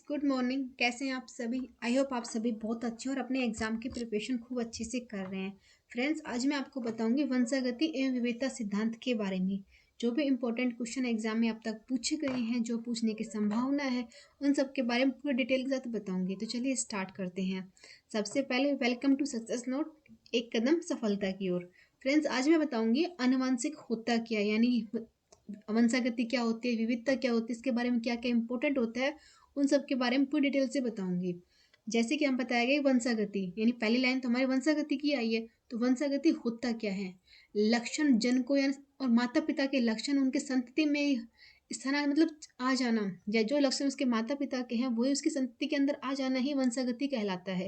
Good morning. कैसे हैं आप सभी? आई होप आप सभी बहुत अच्छे और अपने एग्जाम की प्रिपरेशन खूब अच्छे से कर रहे हैं। फ्रेंड्स, आज मैं आपको बताऊंगी वंशागति एवं विविधता सिद्धांत के बारे में। जो भी इंपॉर्टेंट क्वेश्चन एग्जाम में अब तक पूछे गए हैं, जो पूछने की संभावना है, उन सब के बारे में पूरी डिटेल के साथ बताऊंगी। तो चलिए स्टार्ट करते हैं। सबसे पहले वेलकम टू सक्सेस नोट, एक कदम सफलता की ओर। फ्रेंड्स, आज मैं बताऊंगी आनुवंशिक होता क्या, यानी वंशागति क्या होती है, विविधता क्या होती है, इसके बारे में क्या क्या इंपॉर्टेंट होता है, उन सब के बारे में पूरी डिटेल से बताऊंगी। जैसे कि हम बताया गया वंशागति, यानी पहली लाइन तो हमारी वंशागति की आई है। तो वंशागति होता क्या है? लक्षण जन को या और माता पिता के लक्षण उनके संतति में स्थान मतलब आ जाना, या जो लक्षण उसके माता पिता के हैं वही उसकी संतति के अंदर आ जाना ही वंशागति कहलाता है।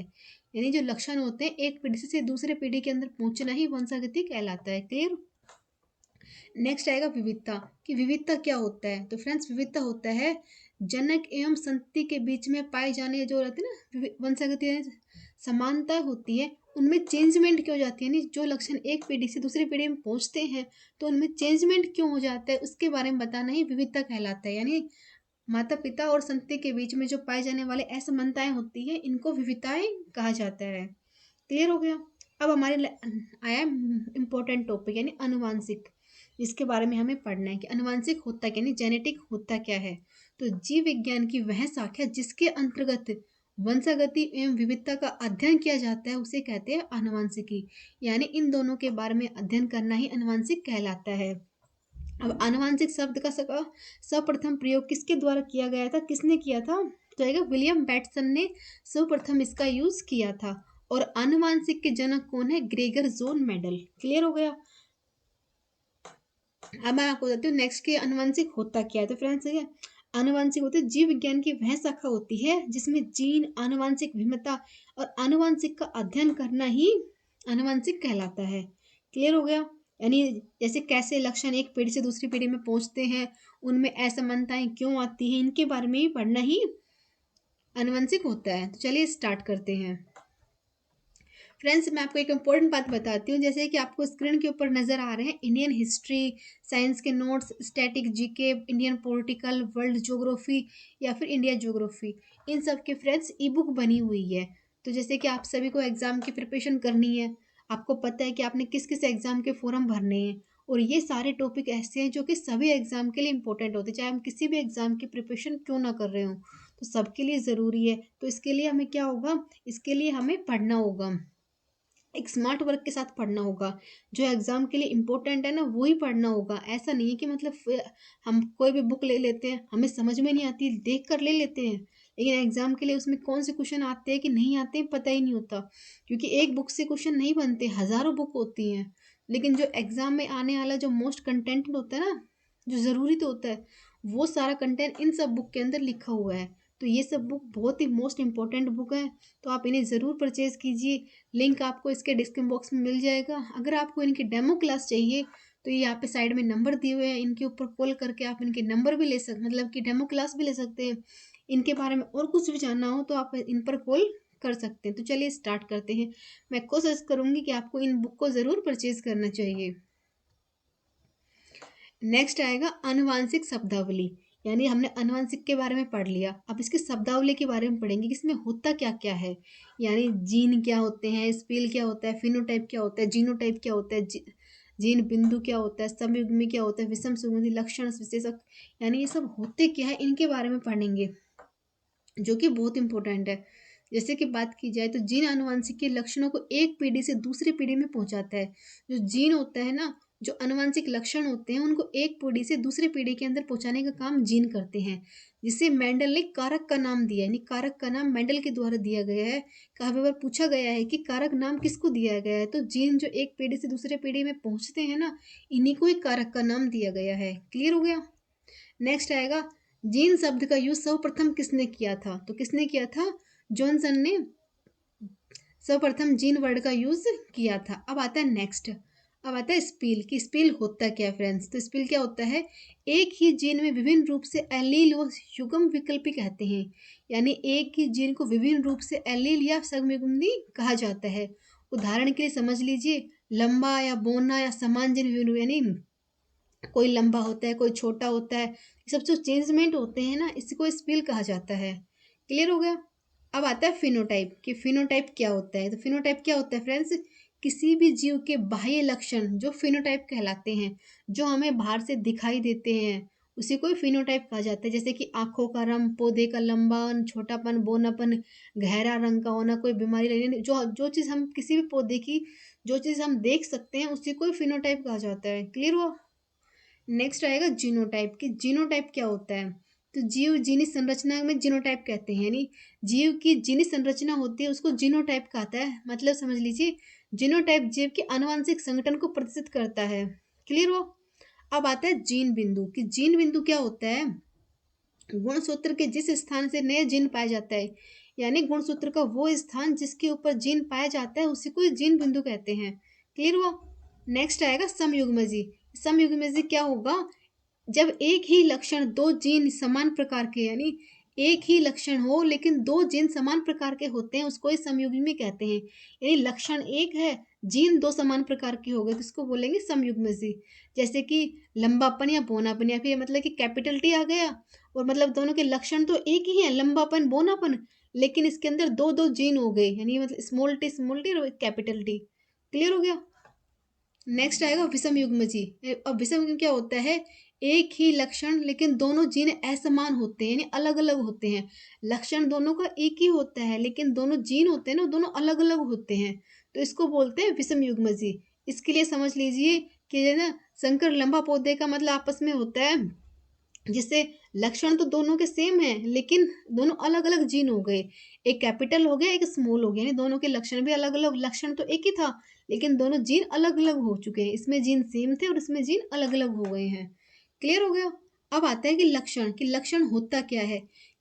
यानी जो लक्षण होते हैं एक पीढ़ी से दूसरे पीढ़ी के अंदर पहुंचना ही वंशागति कहलाता है। क्लियर? नेक्स्ट आएगा विविधता, कि विविधता क्या होता है। तो फ्रेंड्स, विविधता होता है जनक एवं संतति के बीच में पाए जाने जो रहते हैं ना वंशागति समानता होती है, उनमें चेंजमेंट क्यों हो जाती है, यानी जो लक्षण एक पीढ़ी से दूसरी पीढ़ी में पहुंचते हैं तो उनमें चेंजमेंट क्यों हो जाता है, उसके बारे में बताना ही विविधता कहलाता है। यानी माता पिता और संतति के बीच में जो पाए जाने वाले असमानताएं होती है, इनको विविधताएं कहा जाता है। क्लियर हो गया? अब हमारे आया इम्पोर्टेंट टॉपिक, यानी अनुवांशिक, जिसके बारे में हमें पढ़ना है कि अनुवांशिक होता क्या, यानी जेनेटिक होता क्या है। तो जीव विज्ञान की वह शाखा जिसके अंतर्गत वंशागति एवं विविधता का अध्ययन किया जाता है उसे कहते हैं आनुवांशिकी। यानी इन दोनों के बारे में अध्ययन करना ही आनुवांशिक कहलाता है। अब आनुवांशिक शब्द का सर्वप्रथम प्रयोग किसके द्वारा किया गया था, किसने किया था? तो आएगा विलियम बैटसन ने सर्वप्रथम इसका यूज किया था। और आनुवांशिक के जनक कौन है? Gregor zone Mendel. क्लियर हो गया? अब मैं आपको बताती हूँ नेक्स्ट के आनुवंशिक होता क्या है। तो फ्रेंड्स, है आनुवंशिक होते जीव विज्ञान की वह शाखा होती है जिसमें जीन, आनुवंशिक भिन्नता और आनुवंशिक का अध्ययन करना ही आनुवंशिक कहलाता है। क्लियर हो गया? यानी जैसे कैसे लक्षण एक पीढ़ी से दूसरी पीढ़ी में पहुंचते हैं, उनमें असमानताएं क्यों आती हैं, इनके बारे में भी पढ़ना ही आनुवंशिक होता है। तो चलिए स्टार्ट करते हैं। फ्रेंड्स, मैं आपको एक इम्पोर्टेंट बात बताती हूँ। जैसे कि आपको स्क्रीन के ऊपर नजर आ रहे हैं इंडियन हिस्ट्री, साइंस के notes, static GK, Indian political, world geography या फिर इंडिया ज्योग्राफी, इन सब के फ्रेंड्स ई बुक बनी हुई है। तो जैसे कि आप सभी को एग्जाम की प्रिपरेशन करनी है, आपको पता है कि आपने किस किस एग्जाम के फॉर्म भरने हैं, और ये सारे टॉपिक ऐसे हैं जो कि सभी एग्जाम के लिए इंपॉर्टेंट होते हैं, चाहे हम किसी भी एग्जाम की प्रिपरेशन क्यों ना कर रहे हो, तो सबके लिए ज़रूरी है। तो इसके लिए हमें क्या होगा, इसके लिए हमें पढ़ना होगा, एक स्मार्ट वर्क के साथ पढ़ना होगा। जो एग्जाम के लिए इम्पोर्टेंट है ना, वो ही पढ़ना होगा। ऐसा नहीं है कि मतलब हम कोई भी बुक ले लेते हैं, हमें समझ में नहीं आती, देख कर ले लेते हैं, लेकिन एग्जाम के लिए उसमें कौन से क्वेश्चन आते हैं कि नहीं आते हैं पता ही नहीं होता। क्योंकि एक बुक से क्वेश्चन नहीं बनते, हजारों बुक होती हैं। लेकिन जो एग्जाम में आने वाला जो मोस्ट कंटेंट होता है ना, जो ज़रूरी तो होता है, वो सारा कंटेंट इन सब बुक के अंदर लिखा हुआ है। तो ये सब बुक बहुत ही मोस्ट इंपॉर्टेंट बुक है, तो आप इन्हें ज़रूर परचेज़ कीजिए। लिंक आपको इसके डिस्क्रिप्शन बॉक्स में मिल जाएगा। अगर आपको इनकी डेमो क्लास चाहिए तो ये यहाँ पे साइड में नंबर दिए हुए हैं, इनके ऊपर कॉल करके आप इनके नंबर भी ले सकते, मतलब कि डेमो क्लास भी ले सकते हैं। इनके बारे में और कुछ भी जानना हो तो आप इन पर कॉल कर सकते हैं। तो चलिए स्टार्ट करते हैं। मैं कोशिश करूँगी कि आपको इन बुक को ज़रूर परचेज़ करना चाहिए। नेक्स्ट आएगा आनुवांशिक शब्दावली, यानी हमने आनुवांशिक के बारे में पढ़ लिया, अब इसकी शब्दावली के बारे में पढ़ेंगे कि इसमें होता क्या क्या है। यानी जीन क्या होते हैं, स्पेल क्या होता है, फिनोटाइप क्या होता है, जीनोटाइप क्या होता है, जीन बिंदु क्या होता है, समयुग्मी क्या होता है, विषम सुगंधी, लक्षण विशेषक, यानी ये सब होते क्या है, इनके बारे में पढ़ेंगे, जो कि बहुत इंपॉर्टेंट है। जैसे कि बात की जाए तो जीन आनुवंशिक के लक्षणों को एक पीढ़ी से दूसरी पीढ़ी में पहुंचाता है। जो जीन होता है ना, जो आनुवंशिक लक्षण होते हैं, उनको एक पीढ़ी से दूसरी पीढ़ी के अंदर पहुंचाने का काम जीन करते हैं, जिसे मेंडल ने कारक का नाम दिया है। यानी कारक का नाम मेंडल के द्वारा दिया गया है। काफी बार पूछा गया है कि कारक नाम किसको दिया गया है, तो जीन जो एक पीढ़ी से दूसरे पीढ़ी में पहुंचते हैं ना, इन्हीं को ही कारक का नाम दिया गया है। क्लियर हो गया? नेक्स्ट आएगा जीन शब्द का यूज सर्वप्रथम किसने किया था, तो किसने किया था? जॉनसन ने सर्वप्रथम जीन वर्ड का यूज किया था। अब आता है नेक्स्ट, अब आता है स्पील, कि स्पील होता क्या है फ्रेंड्स। तो स्पील क्या होता है? एक ही जीन में विभिन्न रूप से एलील व युग्म विकल्पी कहते हैं। यानी एक ही जीन को विभिन्न रूप से एलील या संयुग्मी कहा जाता है। उदाहरण के लिए समझ लीजिए, लंबा या बोना या समान जीन, यानी कोई लंबा होता है, कोई छोटा होता है, ये सब जो चेंजमेंट होते हैं ना, इसी को स्पील कहा जाता है। क्लियर हो गया। अब आता है फिनोटाइप कि फिनोटाइप क्या होता है। तो फिनोटाइप क्या होता है फ्रेंड्स, किसी भी जीव के बाह्य लक्षण जो फिनोटाइप कहलाते हैं, जो हमें बाहर से दिखाई देते हैं, उसी को फिनोटाइप कहा जाता है। जैसे कि आंखों का रंग, पौधे का लंबापन, छोटापन, बौनापन, गहरा रंग का होना, कोई बीमारी लगनी, जो जो चीज़ हम किसी भी पौधे की जो चीज़ हम देख सकते हैं उसी को फिनोटाइप कहा जाता है। क्लियर हुआ। नेक्स्ट आएगा जीनोटाइप कि जीनोटाइप क्या होता है। तो जीव जीनी संरचना में जीनोटाइप कहते हैं, यानी जीव की जीनी संरचना होती है उसको जीनोटाइप कहता है। मतलब समझ लीजिए, जीनोटाइप जीव के आनुवंशिक संगठन को प्रदर्शित करता है। क्लियर हो। अब आता है जीन बिंदु कि जीन बिंदु क्या होता है। गुणसूत्र के जिस स्थान से नया जीन पाया जाता है, यानी गुणसूत्र का वो स्थान जिसके ऊपर जीन पाया जाता है उसी को जीन बिंदु कहते हैं। क्लियर हुआ। नेक्स्ट आएगा समयुग्मजी। समयुग्मजी क्या होगा, जब एक ही लक्षण दो जीन समान प्रकार के, यानी एक ही लक्षण हो लेकिन दो जीन समान प्रकार के होते हैं उसको ही समयुग्मी कहते हैं। यानी लक्षण एक है, जीन दो समान प्रकार के हो गए तो इसको बोलेंगे समयुग्मजी। जैसे कि लंबापन या बौनापन, या फिर मतलब कि कैपिटल टी आ गया, और मतलब दोनों के लक्षण तो एक ही है, लंबापन बौनापन, लेकिन इसके अंदर दो दो जीन हो गए, यानी मतलब स्मॉल टी और कैपिटल टी। क्लियर हो गया। नेक्स्ट आएगा विषम युग्म जी। अब विषम युग्म क्या होता है, एक ही लक्षण लेकिन दोनों जीन असमान होते हैं, यानी अलग अलग होते हैं। लक्षण दोनों का एक ही होता है लेकिन दोनों जीन होते हैं ना, दोनों अलग अलग होते हैं, तो इसको बोलते हैं विषम युग्म जी। इसके लिए समझ लीजिए कि है ना, संकर लंबा पौधे का मतलब आपस में होता है, जिससे लक्षण तो दोनों के सेम है लेकिन दोनों अलग अलग जीन हो गए। एक कैपिटल हो गया, एक स्मॉल हो गया, यानी दोनों के लक्षण भी अलग अलग, लक्षण तो एक ही था लेकिन दोनों जीन अलग अलग हो चुके हैं। इसमें जीन सेम थे और इसमें जीन अलग अलग हो गए हैं। क्लियर हो गया। अब आता है कि लक्षण होता क्या है।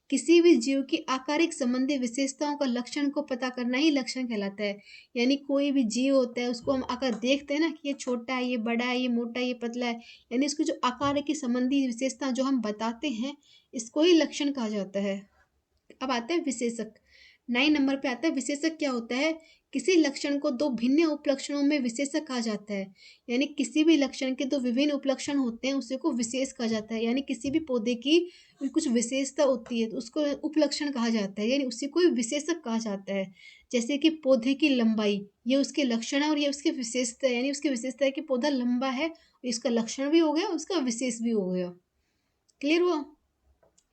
किसी भी जीव की आकारिक संबंधी विशेषताओं का लक्षण को पता करना ही लक्षण कहलाता है। यानी कोई भी जीव होता है उसको हम आकर देखते हैं ना कि ये छोटा है, ये बड़ा है, ये मोटा है, ये पतला है, यानी इसको जो आकार की संबंधी विशेषता जो हम बताते हैं इसको ही लक्षण कहा जाता है। अब आता है विशेषक। 9 नंबर पे आता है विशेषक क्या होता है। किसी लक्षण को दो भिन्न उपलक्षणों में विशेषक कहा जाता है। यानी किसी भी लक्षण के दो विभिन्न उपलक्षण होते हैं उसी को विशेष कहा जाता है। यानी किसी भी पौधे की कुछ विशेषता होती है तो उसको उपलक्षण कहा जाता है, यानी उसी को विशेषक कहा जाता है। जैसे कि पौधे की लंबाई, ये उसके लक्षण है और ये उसकी विशेषता है, यानी उसकी विशेषता है कि पौधा लंबा है, इसका लक्षण भी हो गया, उसका विशेष भी हो गया। क्लियर हुआ।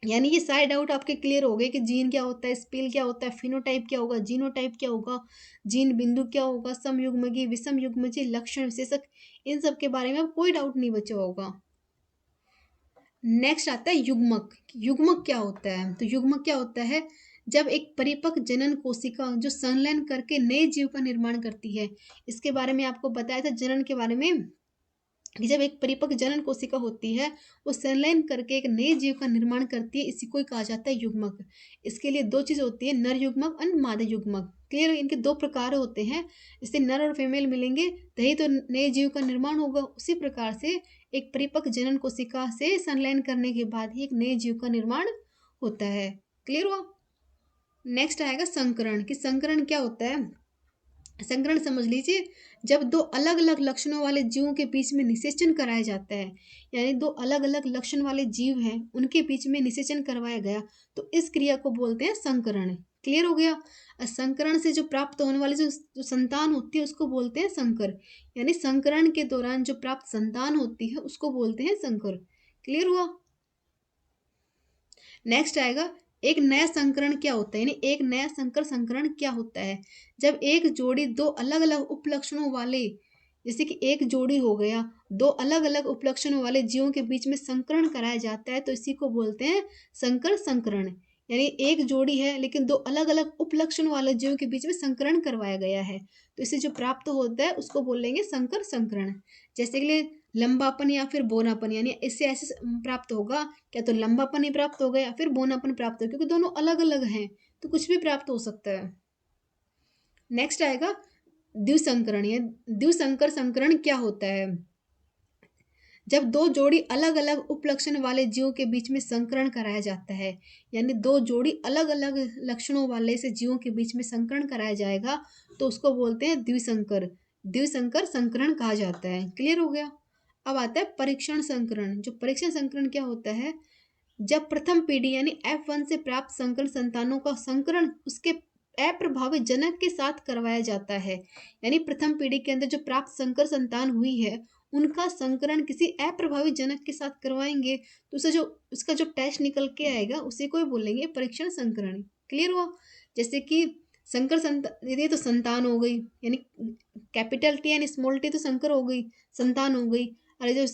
यानी ये सारे डाउट आपके क्लियर हो गए कि जीन क्या होता है, स्पेल क्या होता है, फिनोटाइप क्या होगा, जीनोटाइप क्या होगा, जीन बिंदु क्या होगा, समयुग्मजी, विषम युग्मजी, लक्षण विशेषक, इन सब के बारे में अब कोई डाउट नहीं बचा होगा। नेक्स्ट आता है युग्मक। युग्मक क्या होता है। तो युग्मक क्या होता है, जब एक परिपक्व जनन कोशिका जो संलयन करके नए जीव का निर्माण करती है। इसके बारे में आपको बताया था जनन के बारे में कि जब एक परिपक्व जनन कोशिका होती है वो संलयन करके एक नए जीव का निर्माण करती है, इसी को ही कहा जाता है युग्मक। इसके लिए दो चीज होती है, नर युग्मक और मादा युग्मक। क्लियर। इनके दो प्रकार होते हैं, जैसे नर और फीमेल मिलेंगे तभी तो नए जीव का निर्माण होगा, उसी प्रकार से एक परिपक्व जनन कोशिका से संलयन करने के बाद ही एक नए जीव का निर्माण होता है। क्लियर हुआ। नेक्स्ट आएगा संकरण कि संकरण क्या होता है। संकरण समझ लीजिए, जब दो अलग अलग लक्षणों वाले जीवों के बीच में निषेचन कराया जाता है, यानी दो अलग अलग लक्षण वाले जीव हैं उनके बीच में निषेचन करवाया गया तो इस क्रिया को बोलते हैं संकरण। क्लियर हो गया। संकरण से जो प्राप्त होने वाली जो संतान होती है उसको बोलते हैं संकर, यानी संकरण के दौरान जो प्राप्त संतान होती है उसको बोलते हैं संकर। क्लियर हुआ। नेक्स्ट आएगा एक नया संकरण क्या होता है, यानी एक नया संकर संकरण क्या होता है। जब एक जोड़ी दो अलग अलग उपलक्षणों वाले, जैसे कि एक जोड़ी हो गया, दो अलग अलग उपलक्षणों वाले जीवों के बीच में संकरण कराया जाता है तो इसी को बोलते हैं संकर संकरण। यानी एक जोड़ी है लेकिन दो अलग अलग उपलक्षण वाले जीवों के बीच में संकरण करवाया गया है तो इसे जो प्राप्त होता है उसको बोलेंगे संकर संकरण। जैसे कि लंबापन या फिर बोनापन, यानी इससे ऐसे प्राप्त होगा, क्या तो लंबापन ही प्राप्त होगा या फिर बोनापन प्राप्त होगा, क्योंकि दोनों अलग अलग हैं तो कुछ भी प्राप्त हो सकता है। नेक्स्ट आएगा द्विसंकरण। या द्विसंकर संकरण क्या होता है, जब दो जोड़ी अलग अलग उपलक्षण वाले जीवों के बीच में संकरण कराया जाता है, यानी दो जोड़ी अलग अलग लक्षणों वाले से जीवों के बीच में संकरण कराया जाएगा तो उसको बोलते हैं द्विसंकर। द्विसंकर संकरण कहा जाता है। क्लियर हो गया। अब आता है परीक्षण संकरण। जो परीक्षण संकरण क्या होता है, जब प्रथम पीढ़ी यानी F1 से प्राप्त संकरण संतानों का संकरण उसके अप्रभावित जनक के साथ करवाया जाता है। यानी प्रथम पीढ़ी के अंदर जो प्राप्त संकर संतान हुई है उनका संकरण किसी अप्रभावित जनक के साथ करवाएंगे तो उसका जो टेस्ट निकल के आएगा उसी को ही बोलेंगे परीक्षण संकरण। क्लियर हुआ? जैसे कि संकर संतान, ये तो संतान हो गई, यानी कैपिटल टी यानी स्मॉल टी तो संकर हो गई, संतान हो गई। अरे जो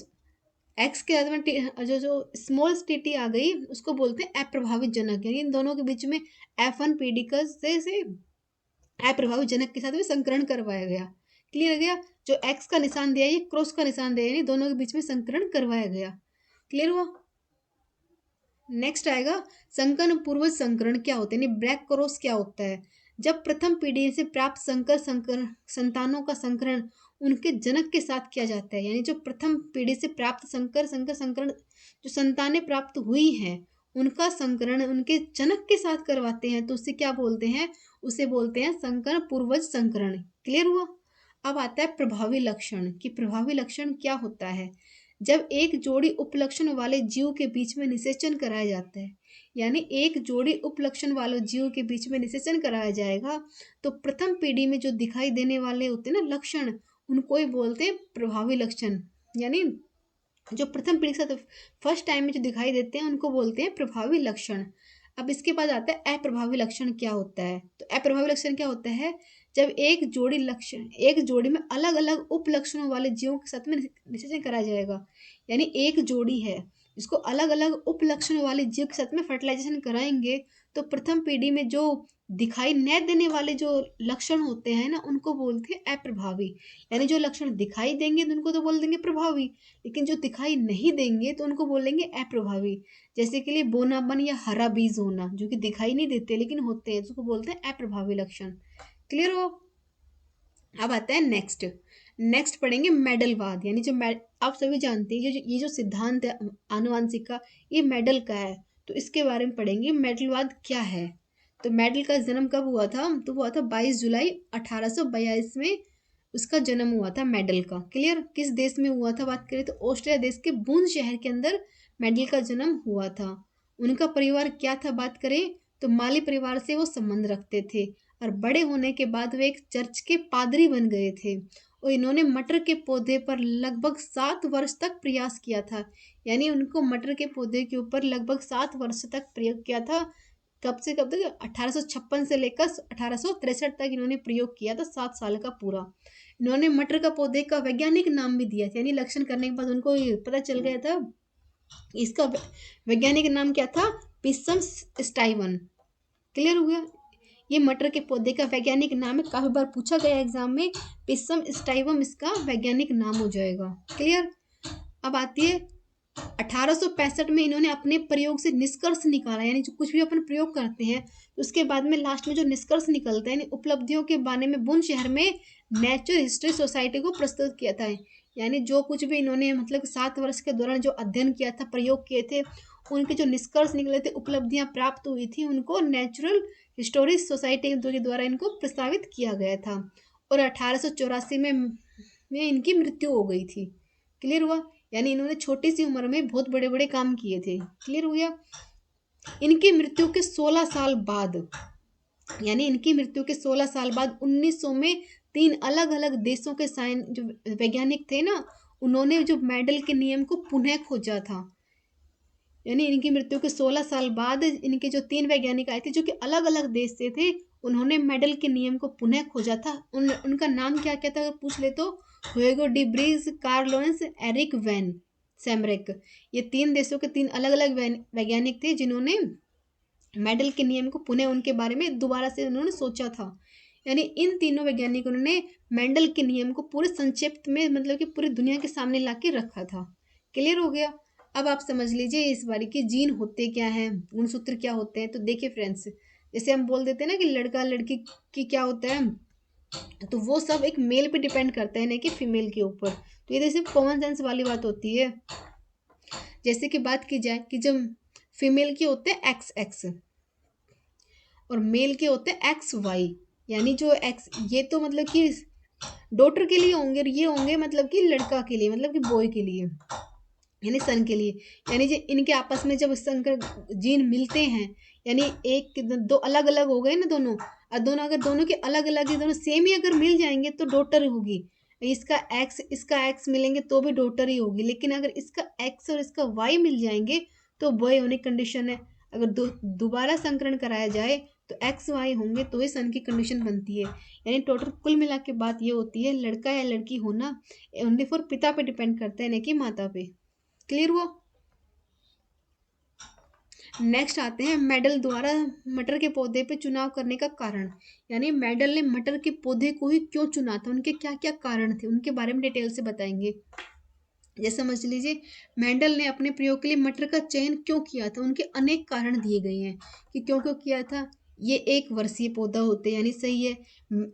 एक्स के बाद में जो स्मॉल टी आ गई उसको बोलते हैं अप्रभावित जनक। यानी इन दोनों के बीच में F1 पीढ़ी का से अप्रभावित जनक के साथ में संकरण करवाया गया। क्लियर हो गया? जो एक्स का निशान दिया है ये क्रॉस का निशान दिया है, यानी दोनों के बीच में संकरण करवाया गया। क्लियर हुआ? नेक्स्ट आएगा संकरण पूर्वज संकरण क्या होते हैं, यानी ब्लैक क्रॉस क्या होता है। जब प्रथम पीढ़ी से प्राप्त संकर संतानों का संकरण उनके जनक के साथ किया जाता है, यानी जो प्रथम पीढ़ी से प्राप्त संकरण जो संतानें प्राप्त हुई हैं उनका संकरण उनके जनक के साथ करवाते हैं तो उसे क्या बोलते हैं? उसे बोलते हैं संकरण पूर्वज संकरण। क्लियर हुआ? अब आता है प्रभावी लक्षण कि प्रभावी लक्षण क्या होता है। जब एक जोड़ी उपलक्षण वाले जीव के बीच में निषेचन कराया जाता है, यानी एक जोड़ी उपलक्षण वाले जीव के बीच में निषेचन कराया जाएगा तो प्रथम पीढ़ी में जो दिखाई देने वाले होते हैं ना लक्षण, उनको ही बोलते हैं प्रभावी लक्षण। यानी जो प्रथम पीढ़ी के साथ फर्स्ट टाइम में जो दिखाई देते हैं उनको बोलते हैं प्रभावी लक्षण। अब इसके बाद आता है अप्रभावी लक्षण क्या होता है। तो अप्रभावी लक्षण क्या होता है? जब एक जोड़ी में अलग अलग उपलक्षणों वाले जीवों के साथ में निषेचन कराया जाएगा, यानी एक जोड़ी है जिसको अलग अलग उपलक्षणों वाले जीव के साथ में फर्टिलाइजेशन कराएंगे तो प्रथम पीढ़ी में जो दिखाई न देने वाले जो लक्षण होते हैं ना उनको बोलते हैं अप्रभावी। यानी जो लक्षण दिखाई देंगे तो उनको तो बोल देंगे प्रभावी, लेकिन जो दिखाई नहीं देंगे तो उनको बोलेंगे अप्रभावी। जैसे कि लिए बोनापन या हरा बीज होना जो कि दिखाई नहीं देते लेकिन होते हैं, उसको बोलते हैं अप्रभावी लक्षण। क्लियर हो? अब आता है नेक्स्ट पढ़ेंगे मेडलवाद। यानी जो आप सभी जानते हैं ये जो सिद्धांत है आनुवांशिक का, ये मेडल का है तो इसके बारे में पढ़ेंगे मेडलवाद क्या है। तो मेडल का जन्म कब हुआ था? तो हुआ था 22 जुलाई 1842 में उसका जन्म हुआ था मेडल का। क्लियर? किस देश में हुआ था बात करें तो ऑस्ट्रिया देश के बूंद शहर के अंदर मेडल का जन्म हुआ था। उनका परिवार क्या था बात करें तो माली परिवार से वो संबंध रखते थे और बड़े होने के बाद वे एक चर्च के पादरी बन गए थे और इन्होंने मटर के पौधे पर लगभग 7 वर्ष तक प्रयास किया था। यानी उनको मटर के पौधे के ऊपर लगभग 7 वर्ष तक प्रयोग किया था। कब से कब तक? 1856 से लेकर 1863 तक इन्होंने प्रयोग किया था, 7 साल का पूरा। इन्होंने मटर का पौधे का वैज्ञानिक नाम भी दिया था, यानी लक्षण करने के बाद उनको पता चल गया था इसका वैज्ञानिक नाम क्या था? पिसम स्टाइवन। क्लियर हो गया? ये मटर के पौधे का वैज्ञानिक नाम है, काफी बार पूछा गया एग्जाम में, पिसम स्टाइवम इसका वैज्ञानिक नाम हो जाएगा। क्लियर? अब आती है 1865 में इन्होंने अपने प्रयोग से निष्कर्ष निकाला, यानी जो कुछ भी अपन प्रयोग करते हैं उसके बाद में लास्ट में जो निष्कर्ष निकलता है यानी उपलब्धियों के बारे में बुन शहर में नेचुरल हिस्ट्री सोसाइटी को प्रस्तुत किया था। यानी जो कुछ भी इन्होंने मतलब 7 वर्ष के दौरान जो अध्ययन किया था, प्रयोग किए थे, उनके जो निष्कर्ष निकले थे, उपलब्धियां प्राप्त हुई थी, उनको नेचुरल हिस्टोरिक सोसाइटी के द्वारा इनको प्रस्तावित किया गया था और 1884 में इनकी मृत्यु हो गई थी। क्लियर हुआ? यानी इन्होंने छोटी सी उम्र में बहुत बड़े बड़े काम किए थे। क्लियर हो गया? इनकी मृत्यु के 16 साल बाद, यानी इनकी मृत्यु के 16 साल बाद 1900 में 3 अलग अलग देशों के जो वैज्ञानिक थे ना, उन्होंने जो मेडल के नियम को पुनः खोजा था। यानी इनकी मृत्यु के 16 साल बाद इनके जो 3 वैज्ञानिक आए थे जो कि अलग अलग देश से थे, उन्होंने मेडल के नियम को पुनः खोजा था। उनका नाम क्या क्या था अगर पूछ ले तो Hugo de Vries, Carl Correns, Erich von Tschermak. ये 3 देशों के 3 अलग अलग वैज्ञानिक थे जिन्होंने मेडल के नियम को पुनः उनके बारे में दोबारा से उन्होंने सोचा था। यानी इन तीनों वैज्ञानिकों ने मेंडल के नियम को पूरे संक्षिप्त में मतलब कि पूरी दुनिया के सामने ला के रखा था। क्लियर हो गया? अब आप समझ लीजिए इस बारी की जीन होते क्या हैं, गुणसूत्र क्या होते हैं। तो देखिए फ्रेंड्स, जैसे हम बोल देते हैं ना कि लड़का लड़की की क्या होता है, तो वो सब एक मेल पे डिपेंड करता है ना कि फीमेल के ऊपर। तो ये जैसे कॉमन सेंस वाली बात होती है। जैसे कि बात की जाए कि जब फीमेल के होते हैं एक्स एक्स और मेल के होते हैं एक्स वाई, यानी जो एक्स ये तो मतलब कि डॉटर के लिए होंगे और ये होंगे मतलब कि लड़का के लिए मतलब कि बॉय के लिए। यानी सन के लिए। यानी जो इनके आपस में जब संकर जीन मिलते हैं, यानी एक दो अलग अलग हो गए ना दोनों, और दोनों अगर दोनों के अलग अलग ही, दोनों सेम ही अगर मिल जाएंगे तो डॉटर होगी। इसका एक्स मिलेंगे तो भी डॉटर ही होगी, लेकिन अगर इसका एक्स और इसका वाई मिल जाएंगे तो बॉय होने की कंडीशन है। अगर दोबारा संकरण कराया जाए तो एक्स वाई होंगे तो ही सन की कंडीशन बनती है। यानी टोटल कुल मिला के बात ये होती है, लड़का या लड़की होना ओनली फॉर पिता पे डिपेंड करता है, नहीं कि माता पे। क्लियर हुआ? नेक्स्ट आते हैं मेडल द्वारा मटर के पौधे पे चुनाव करने का कारण। यानी मेडल ने मटर के पौधे को ही क्यों चुना था, उनके क्या क्या कारण थे, उनके बारे में डिटेल से बताएंगे। जैसे समझ लीजिए, मेंडल ने अपने प्रयोग के लिए मटर का चयन क्यों किया था, उनके अनेक कारण दिए गए हैं कि क्यों क्यों किया था। ये एक वर्षीय पौधा होते हैं, यानी सही है।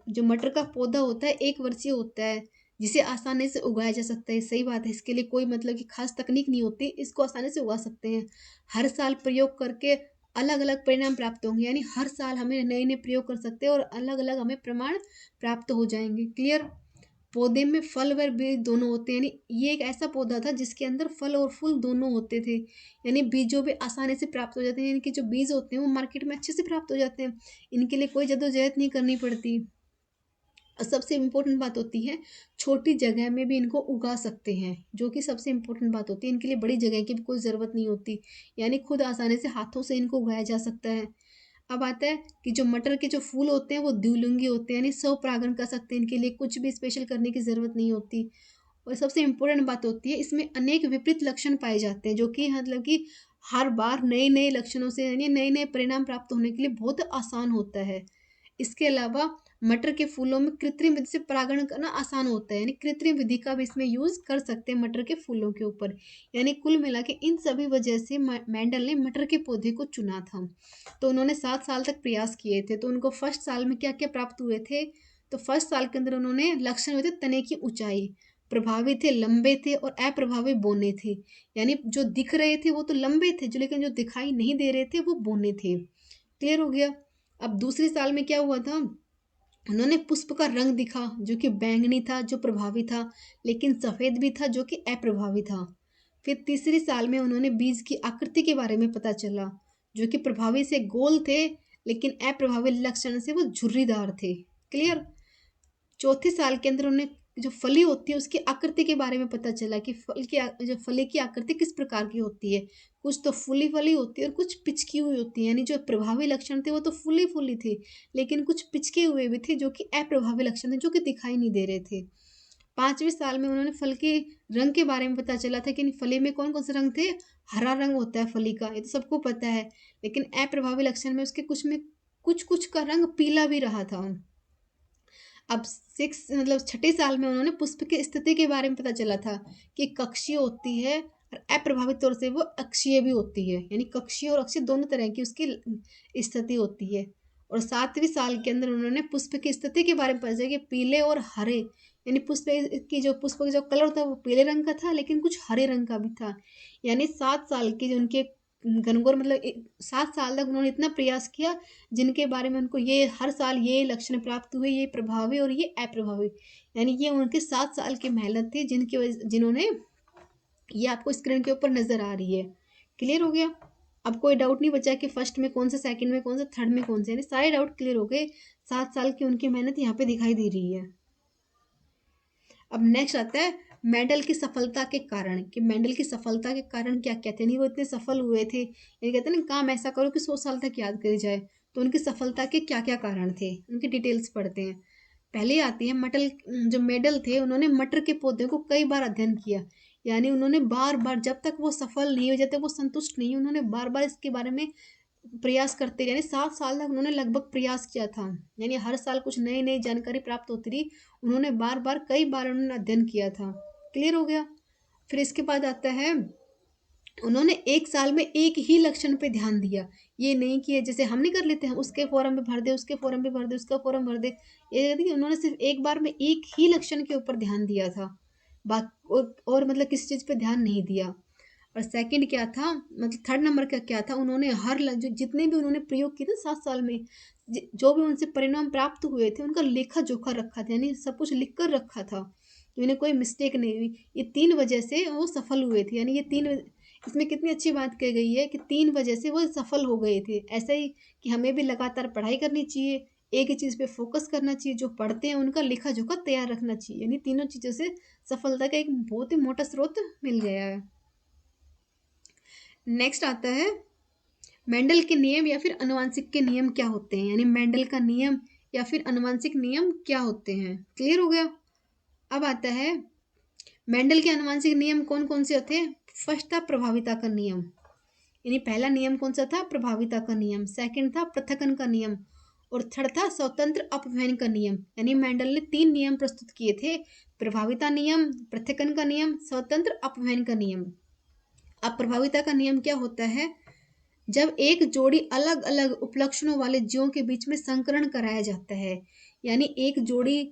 जो मटर का पौधा होता है एक वर्षीय होता है, जिसे आसानी से उगाया जा सकता है। सही बात है, इसके लिए कोई मतलब कि खास तकनीक नहीं होती, इसको आसानी से उगा सकते हैं। हर साल प्रयोग करके अलग अलग परिणाम प्राप्त होंगे, यानी हर साल हमें नए नए प्रयोग कर सकते हैं और अलग अलग हमें प्रमाण प्राप्त हो जाएंगे। क्लियर? पौधे में फल व बीज दोनों होते हैं, यानी ये एक ऐसा पौधा था जिसके अंदर फल और फूल दोनों होते थे। यानी बीजों भी आसानी से प्राप्त हो जाते हैं, यानी कि जो बीज होते हैं वो मार्केट में अच्छे से प्राप्त हो जाते हैं, इनके लिए कोई जद्दोजहद नहीं करनी पड़ती। और सबसे इम्पोर्टेंट बात होती है, छोटी जगह में भी इनको उगा सकते हैं, जो कि सबसे इम्पोर्टेंट बात होती है। इनके लिए बड़ी जगह की भी कोई ज़रूरत नहीं होती, यानी खुद आसानी से हाथों से इनको उगाया जा सकता है। अब आता है कि जो मटर के जो फूल होते हैं वो द्विलिंगी होते हैं, यानी स्वपरागण कर सकते हैं, इनके लिए कुछ भी स्पेशल करने की ज़रूरत नहीं होती। और सबसे इम्पोर्टेंट बात होती है, इसमें अनेक विपरीत लक्षण पाए जाते हैं, जो कि मतलब कि हर बार नए नए लक्षणों से यानी नए नए परिणाम प्राप्त होने के लिए बहुत आसान होता है। इसके अलावा मटर के फूलों में कृत्रिम विधि से परागण करना आसान होता है, यानी कृत्रिम विधि का भी इसमें यूज कर सकते हैं मटर के फूलों के ऊपर। यानी कुल मिला के इन सभी वजह से मेंडल ने मटर के पौधे को चुना था। तो उन्होंने 7 साल तक प्रयास किए थे। तो उनको फर्स्ट साल में क्या क्या प्राप्त हुए थे, तो फर्स्ट साल के अंदर उन्होंने लक्षण हुए थे तने की ऊंचाई, प्रभावी थे लंबे थे और अप्रभावी बोने थे। यानी जो दिख रहे थे वो तो लंबे थे, जो लेकिन जो दिखाई नहीं दे रहे थे वो बोने थे। क्लियर हो गया? अब दूसरे साल में क्या हुआ था, उन्होंने पुष्प का रंग दिखा जो कि बैंगनी था, जो प्रभावी था, लेकिन सफेद भी था जो कि अप्रभावी था। फिर तीसरे साल में उन्होंने बीज की आकृति के बारे में पता चला, जो कि प्रभावी से गोल थे, लेकिन अप्रभावी लक्षण से वो झुर्रीदार थे। क्लियर? चौथे साल के अंदर उन्हें जो फली होती है उसकी आकृति के बारे में पता चला कि जो फली की आकृति किस प्रकार की होती है। कुछ तो फूली फली होती है और कुछ पिचकी हुई होती है, यानी जो प्रभावी लक्षण थे वो तो फूली फूली थे, लेकिन कुछ पिचके हुए भी थे जो कि अप्रभावी लक्षण थे, जो कि दिखाई नहीं दे रहे थे। पांचवें साल में उन्होंने फल के रंग के बारे में पता चला था कि फली में कौन कौन से रंग थे। हरा रंग होता है फली का, ये तो सबको पता है, लेकिन अप्रभावी लक्षण में उसके कुछ में कुछ कुछ का रंग पीला भी रहा था। अब सिक्स मतलब छठे साल में उन्होंने पुष्प की स्थिति के बारे में पता चला था कि कक्षीय होती है और अप्रभावित तौर से वो अक्षीय भी होती है, यानी कक्षीय और अक्षीय दोनों तरह की उसकी स्थिति होती है। और सातवें साल के अंदर उन्होंने पुष्प की स्थिति के बारे में पता चला कि पीले और हरे, यानी पुष्प का जो कलर था वो पीले रंग का था, लेकिन कुछ हरे रंग का भी था। यानी 7 साल की जो उनके घनघोर मतलब 7 साल तक उन्होंने इतना प्रयास किया, जिनके बारे में उनको ये हर साल ये लक्षण प्राप्त हुए, ये प्रभावी और ये अप्रभावी। यानी ये उनके 7 साल की मेहनत थी, जिन्होंने ये आपको स्क्रीन के ऊपर नजर आ रही है। क्लियर हो गया? अब कोई डाउट नहीं बचा कि फर्स्ट में कौन सा, सेकंड में कौन सा, थर्ड में कौन सा, यानी सारे डाउट क्लियर हो गए। 7 साल की उनकी मेहनत यहाँ पे दिखाई दे रही है। अब नेक्स्ट आता है मेंडल की सफलता के कारण, कि मेंडल की सफलता के कारण क्या क्या थे, नहीं वो इतने सफल हुए थे, ये कहते हैं ना काम ऐसा करो कि 100 साल तक याद करी जाए। तो उनकी सफलता के क्या क्या कारण थे, उनकी डिटेल्स पढ़ते हैं। पहले आती है मटल, जो मेडल थे उन्होंने मटर के पौधे को कई बार अध्ययन किया, यानी उन्होंने बार बार, जब तक वो सफल नहीं हो जाते वो संतुष्ट नहीं, उन्होंने बार बार इसके बारे में प्रयास करते रहे, यानी 7 साल तक उन्होंने लगभग प्रयास किया था, यानी हर साल कुछ नई नई जानकारी प्राप्त होती रही, उन्होंने बार बार कई बार उन्होंने अध्ययन किया था। क्लियर हो गया? फिर इसके बाद आता है उन्होंने एक साल में एक ही लक्षण पे ध्यान दिया, ये नहीं कि जैसे हम नहीं कर लेते हैं उसके फॉर्म पे भर दे, उसके फॉर्म पे भर दे, उसका फॉर्म भर दे, ये देखिए उन्होंने सिर्फ एक बार में एक ही लक्षण के ऊपर ध्यान दिया था, और मतलब किसी चीज़ पे ध्यान नहीं दिया। और सेकंड क्या था, मतलब थर्ड नंबर का क्या था, उन्होंने जितने भी उन्होंने प्रयोग किए थे 7 साल में, जो भी उनसे परिणाम प्राप्त हुए थे उनका लेखा जोखा रखा था, यानी सब कुछ लिख कर रखा था। कि उन्हें कोई मिस्टेक नहीं हुई। ये 3 वजह से वो सफल हुए थे। यानी ये 3 इसमें कितनी अच्छी बात कही गई है कि 3 वजह से वो सफल हो गए थे। ऐसा ही कि हमें भी लगातार पढ़ाई करनी चाहिए, एक ही चीज़ पे फ़ोकस करना चाहिए, जो पढ़ते हैं उनका लेखा-जोखा तैयार रखना चाहिए। यानी तीनों चीज़ों से सफलता का एक बहुत ही मोटा स्रोत मिल गया है। नेक्स्ट आता है मेंडल के नियम या फिर आनुवंशिक के नियम क्या होते हैं। यानी मेंडल का नियम या फिर आनुवंशिक नियम क्या होते हैं। क्लियर हो गया। अब आता है मेंडल के आनुवंशिक नियम कौन कौन से होते हैं। फर्स्ट था प्रभाविता का नियम। यानी पहला नियम कौन सा था, प्रभाविता का नियम। सेकंड था पृथक्करण का नियम और थर्ड था स्वतंत्र अपव्ययन का नियम। यानी मेंडल ने 3 नियम प्रस्तुत किए थे, प्रभाविता नियम, पृथक्करण का नियम, स्वतंत्र अपव्ययन का नियम। अब प्रभाविता का नियम क्या होता है, जब एक जोड़ी अलग अलग उपलक्षणों वाले जीवों के बीच में संकरण कराया जाता है। यानी एक जोड़ी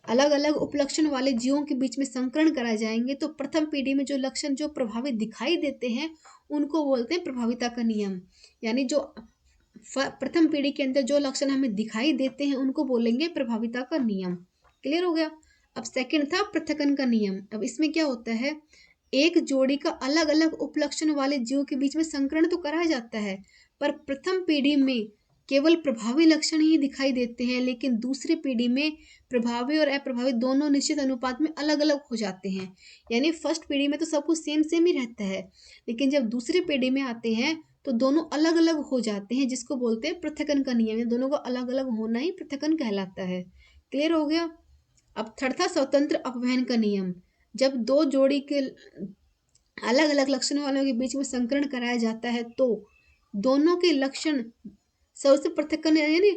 अलग अलग उपलक्षण वाले जीवों के बीच में संकरण कराए जाएंगे तो प्रथम पीढ़ी में जो लक्षण जो प्रभावित दिखाई देते हैं उनको बोलते हैं प्रभाविता का नियम। यानी जो प्रथम पीढ़ी के अंदर जो लक्षण हमें दिखाई देते हैं उनको बोलेंगे प्रभाविता का नियम। क्लियर हो गया। अब सेकंड था पृथक्करण का नियम। अब इसमें क्या होता है, एक जोड़ी का अलग अलग उपलक्षण वाले जीवों के बीच में संकरण तो कराया जाता है, पर प्रथम पीढ़ी में केवल प्रभावी लक्षण ही दिखाई देते हैं, लेकिन दूसरी पीढ़ी में प्रभावी और अप्रभावी दोनों निश्चित अनुपात में अलग अलग हो जाते हैं। यानी फर्स्ट पीढ़ी में तो सब कुछ सेम सेम ही रहता है, लेकिन जब दूसरी पीढ़ी में आते हैं तो दोनों अलग अलग हो जाते हैं, जिसको बोलते हैं पृथक्करण का नियम। दोनों का अलग अलग होना ही पृथक्करण कहलाता है। क्लियर हो गया। अब थर्ड था स्वतंत्र अपव्ययन का नियम। जब दो जोड़ी के अलग अलग लक्षण वालों के बीच में संकरण कराया जाता है तो दोनों के लक्षण सबसे पृथक्करण यानी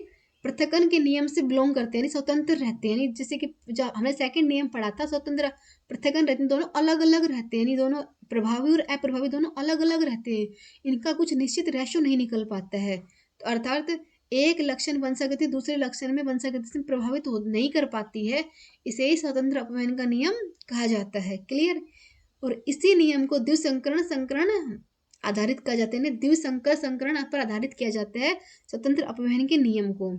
पृथक्करण के नियम से बिलोंग करते हैं, यानी स्वतंत्र रहते हैं। यानी जैसे कि जो हमने सेकंड नियम पढ़ा था, स्वतंत्र पृथक्करण रहते हैं, दोनों अलग अलग रहते हैं। यानी दोनों प्रभावी और अप्रभावी दोनों अलग अलग रहते हैं, इनका कुछ निश्चित रेशो नहीं निकल पाता है। तो अर्थात एक लक्षण वंशागति दूसरे लक्षण में वंशागति से प्रभावित हो नहीं कर पाती है, इसे ही स्वतंत्र अपव्ययन का नियम कहा जाता है। क्लियर। और इसी नियम को द्विसंकरण संकरण आधारित कहा जाता है। द्विसंकर संकरण पर आधारित किया जाता है स्वतंत्र अपव्ययन के नियम को।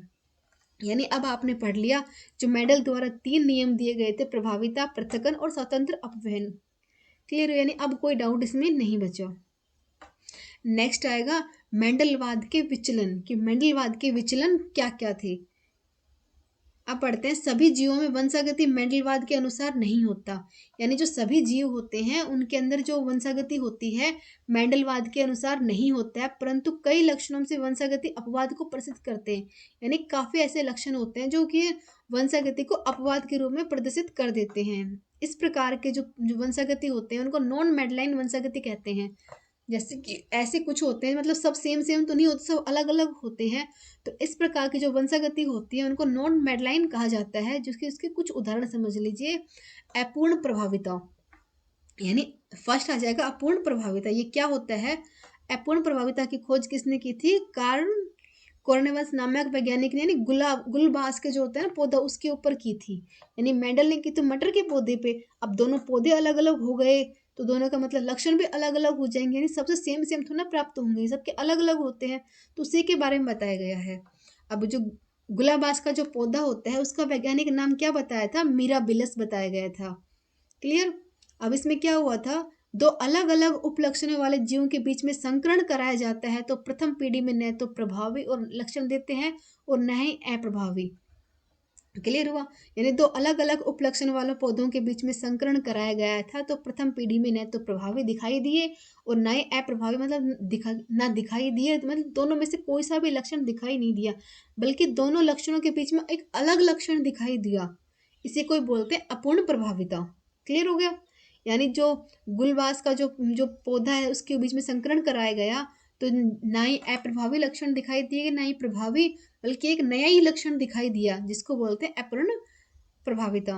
यानी अब आपने पढ़ लिया जो मेंडल द्वारा 3 नियम दिए गए थे, प्रभाविता, पृथक्करण और स्वतंत्र अपव्ययन। क्लियर। यानी अब कोई डाउट इसमें नहीं बचा। नेक्स्ट आएगा मेंडलवाद के विचलन, कि मेंडलवाद के विचलन क्या क्या थे। अब पढ़ते हैं, सभी जीवों में वंशागति मेंडलवाद के अनुसार नहीं होता। यानी जो सभी जीव होते हैं उनके अंदर जो वंशागति होती है मेंडलवाद के अनुसार नहीं होता है, परंतु कई लक्षणों से वंशागति अपवाद को प्रसिद्ध करते हैं। यानी काफी ऐसे लक्षण होते हैं जो कि वंशागति को अपवाद के रूप में प्रदर्शित कर देते हैं। इस प्रकार के जो वंशागति होते हैं उनको नॉन मेडलाइन वंशागति कहते हैं। जैसे कि ऐसे कुछ होते हैं, मतलब सब सेम सेम तो नहीं होते, सब अलग अलग होते हैं। तो इस प्रकार की जो वंशागति होती है उनको नॉन मेडलाइन कहा जाता है। जिसके इसके कुछ उदाहरण समझ लीजिए। अपूर्ण प्रभाविता, यानी फर्स्ट आ जाएगा अपूर्ण प्रभाविता। ये क्या होता है, अपूर्ण प्रभाविता की खोज किसने की थी, कार्ल कोर्नेवल्स नामक वैज्ञानिक ने, यानी गुलबास के जो होता है ना पौधा, उसके ऊपर की थी। यानी मेंडल ने की तो मटर के पौधे पे। अब दोनों पौधे अलग अलग हो गए तो दोनों का मतलब लक्षण भी अलग अलग हो जाएंगे, यानी सबसे सेम सेम थोड़ा प्राप्त होंगे, सबके अलग अलग होते हैं। तो उसी के बारे में बताया गया है। अब जो गुलाबास का जो पौधा होता है उसका वैज्ञानिक नाम क्या बताया था, मिराबिलस बताया गया था। क्लियर। अब इसमें क्या हुआ था, दो अलग अलग उपलक्षणों वाले जीवों के बीच में संकरण कराया जाता है तो प्रथम पीढ़ी में न तो प्रभावी और लक्षण देते हैं और न ही अप्रभावी। क्लियर हुआ। यानी दो अलग अलग उपलक्षण वाले पौधों के बीच में संकरण कराया गया था तो प्रथम पीढ़ी में न तो प्रभावी दिखाई दिए और न ही अप्रभावी, मतलब ना दिखाई दिए, मतलब दोनों में से कोई सा भी लक्षण दिखाई नहीं दिया, बल्कि दोनों लक्षणों के बीच में एक अलग लक्षण दिखाई दिया। इसे कोई बोलते हैं अपूर्ण प्रभाविता। क्लियर हो गया। यानी जो गुलबास का जो जो पौधा है उसके बीच में संकरण कराया गया तो ना ही अप्रभावी लक्षण दिखाई दिए ना ही प्रभावी, बल्कि एक नया ही लक्षण दिखाई दिया जिसको बोलते हैं अपूर्ण प्रभाविता।